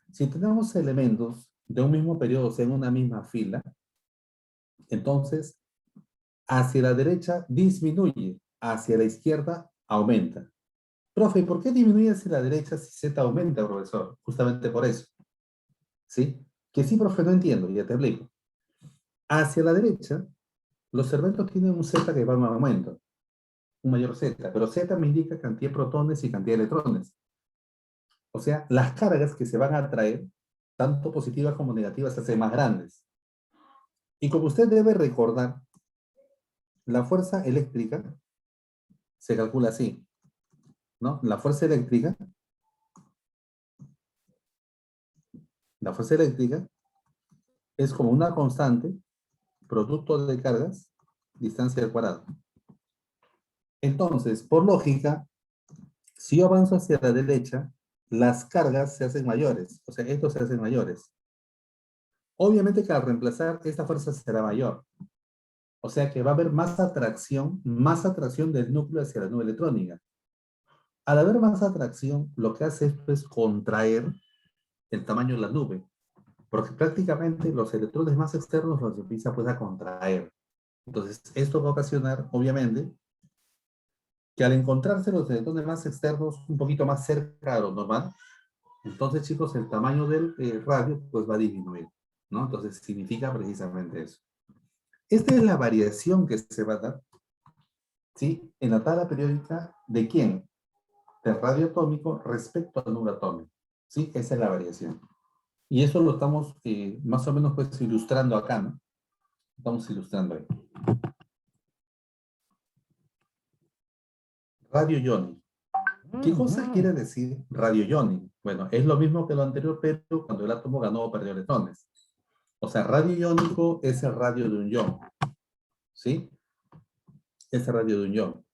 si tenemos elementos de un mismo periodo, o sea, en una misma fila, entonces, hacia la derecha disminuye, hacia la izquierda aumenta. Profe, ¿por qué disminuye hacia la derecha si Z aumenta, profesor? Justamente por eso, ¿sí? Que sí, profe, no entiendo, ya te explico. Hacia la derecha, los elementos tienen un Z que va en aumento, un mayor Z, pero Z me indica cantidad de protones y cantidad de electrones. O sea, las cargas que se van a atraer, tanto positivas como negativas, se hacen más grandes. Y como usted debe recordar, la fuerza eléctrica se calcula así, ¿no? La fuerza eléctrica es como una constante, producto de cargas, distancia al cuadrado. Entonces, por lógica, si yo avanzo hacia la derecha, las cargas se hacen mayores, o sea, estos se hacen mayores. Obviamente que al reemplazar, esta fuerza será mayor. O sea que va a haber más atracción del núcleo hacia la nube electrónica. Al haber más atracción, lo que hace esto es contraer el tamaño de la nube, porque prácticamente los electrones más externos los empieza pues a contraer. Entonces, esto va a ocasionar, obviamente, que al encontrarse los electrones más externos un poquito más cerca de lo normal, entonces, chicos, el tamaño del radio pues va a disminuir, ¿no? Entonces, significa precisamente eso. Esta es la variación que se va a dar, ¿sí? En la tabla periódica, ¿de quién? del radio atómico respecto al número atómico. ¿Sí? Esa es la variación. Y eso lo estamos más o menos pues ilustrando acá, ¿no? Estamos ilustrando ahí. Radio iónico. ¿Qué cosa quiere decir radio iónico? Bueno, es lo mismo que lo anterior, pero cuando el átomo ganó o perdió electrones. O sea, radio iónico es el radio de un ion. ¿Sí? Es el radio de un ion.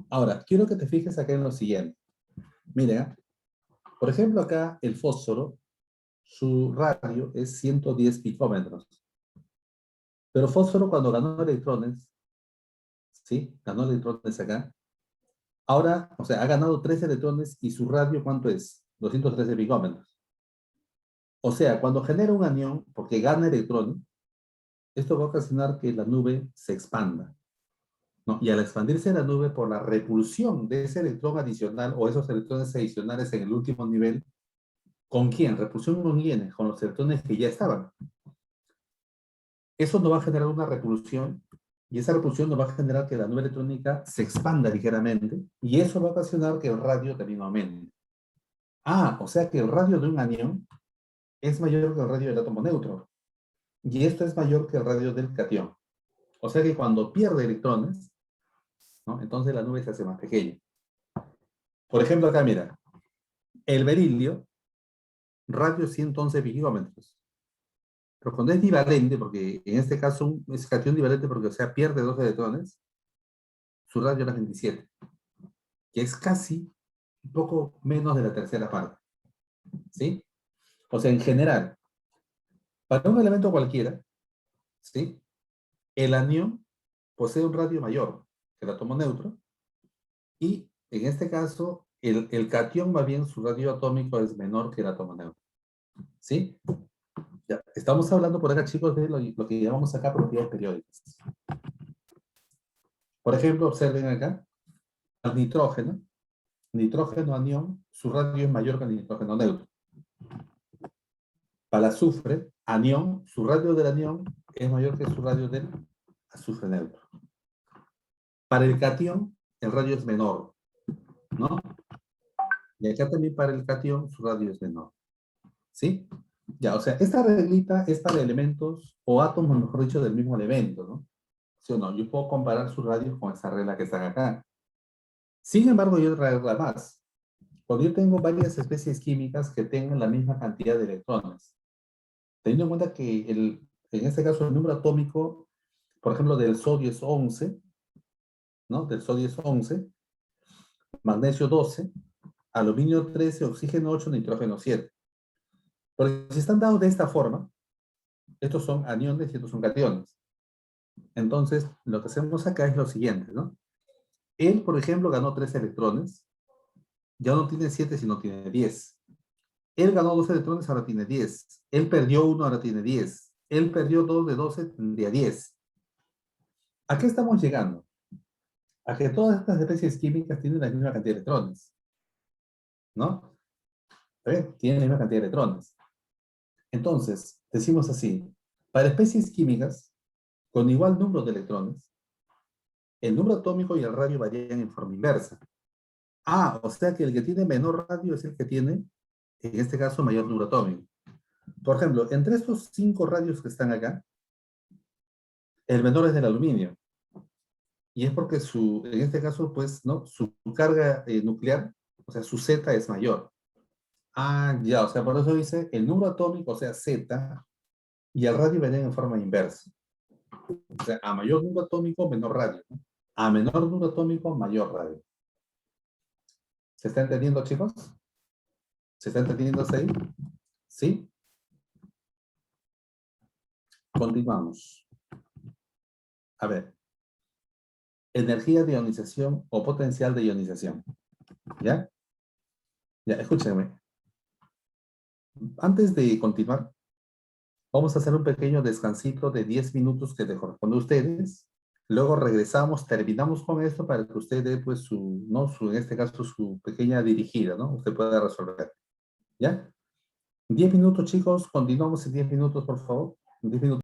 Ahora, quiero que te fijes acá en lo siguiente. Mira, por ejemplo, acá el fósforo, su radio es 110 picómetros. Pero fósforo cuando ganó electrones, ¿sí? Ganó electrones acá. Ahora, o sea, ha ganado 3 electrones y su radio, ¿cuánto es? 213 picómetros. O sea, cuando genera un anión, porque gana electrones, esto va a ocasionar que la nube se expanda, ¿no? Y al expandirse la nube por la repulsión de ese electrón adicional o esos electrones adicionales en el último nivel, ¿con quién? ¿Repulsión con quiénes? Con los electrones que ya estaban. Eso no va a generar una repulsión y esa repulsión no va a generar que la nube electrónica se expanda ligeramente y eso va a ocasionar que el radio también aumente. Ah, o sea que el radio de un anión es mayor que el radio del átomo neutro y esto es mayor que el radio del catión. O sea que cuando pierde electrones, ¿no? Entonces la nube se hace más pequeña. Por ejemplo, acá mira, el berilio, radio 111 picómetros. Pero cuando es divalente, porque en este caso es catión divalente porque, o sea, pierde 2 electrones, su radio era 27, que es casi un poco menos de la tercera parte. ¿Sí? O sea, en general, para un elemento cualquiera, ¿sí? El anión posee un radio mayor que el átomo neutro y en este caso el catión más bien su radio atómico es menor que el átomo neutro. ¿Sí? Ya, estamos hablando por acá, chicos, de lo que llamamos acá propiedades periódicas. Por ejemplo, observen acá, al nitrógeno, nitrógeno anión, su radio es mayor que el nitrógeno neutro. Para el azufre, anión, su radio del anión es mayor que su radio del azufre neutro. Para el catión, el radio es menor, ¿no? Y acá también para el catión, su radio es menor. ¿Sí? Ya, o sea, esta reglita es para elementos o átomos, mejor dicho, del mismo elemento, ¿no? ¿Sí o no? Yo puedo comparar sus radios con esta regla que están acá. Sin embargo, hay otra regla más. Cuando yo tengo varias especies químicas que tengan la misma cantidad de electrones, teniendo en cuenta que en este caso el número atómico, por ejemplo, del sodio es 11, ¿no? Del sodio es 11, magnesio 12, aluminio 13, oxígeno 8, nitrógeno 7. Pero si están dados de esta forma, estos son aniones y estos son cationes. Entonces, lo que hacemos acá es lo siguiente, ¿no? Él, por ejemplo, ganó 3 electrones, ya no tiene 7, sino tiene 10. Él ganó 2 electrones, ahora tiene 10. Él perdió 1, ahora tiene 10. Él perdió 2 de 12, tendría 10. ¿A qué estamos llegando? A que todas estas especies químicas tienen la misma cantidad de electrones, ¿no? ¿Está bien? Tienen la misma cantidad de electrones. Entonces, decimos así, para especies químicas con igual número de electrones, el número atómico y el radio varían en forma inversa. Ah, o sea que el que tiene menor radio es el que tiene, en este caso, mayor número atómico. Por ejemplo, entre estos 5 radios que están acá, el menor es del aluminio. Y es porque en este caso, pues, ¿no? Su carga nuclear, o sea, su Z es mayor. Ah, ya, o sea, por eso dice el número atómico, o sea, Z, y el radio varían en forma inversa. O sea, a mayor número atómico, menor radio, ¿no? A menor número atómico, mayor radio. ¿Se está entendiendo, chicos? ¿Se está entendiendo hasta ahí? ¿Sí? Continuamos. A ver. Energía de ionización o potencial de ionización. ¿Ya? Ya, escúchenme. Antes de continuar, vamos a hacer un pequeño descansito de 10 minutos que les corresponde a ustedes. Luego regresamos, terminamos con esto para que usted dé, pues, en este caso, su pequeña dirigida, ¿no? Usted pueda resolver. ¿Ya? 10 minutos, chicos. Continuamos en 10 minutos, por favor. 10 minutos.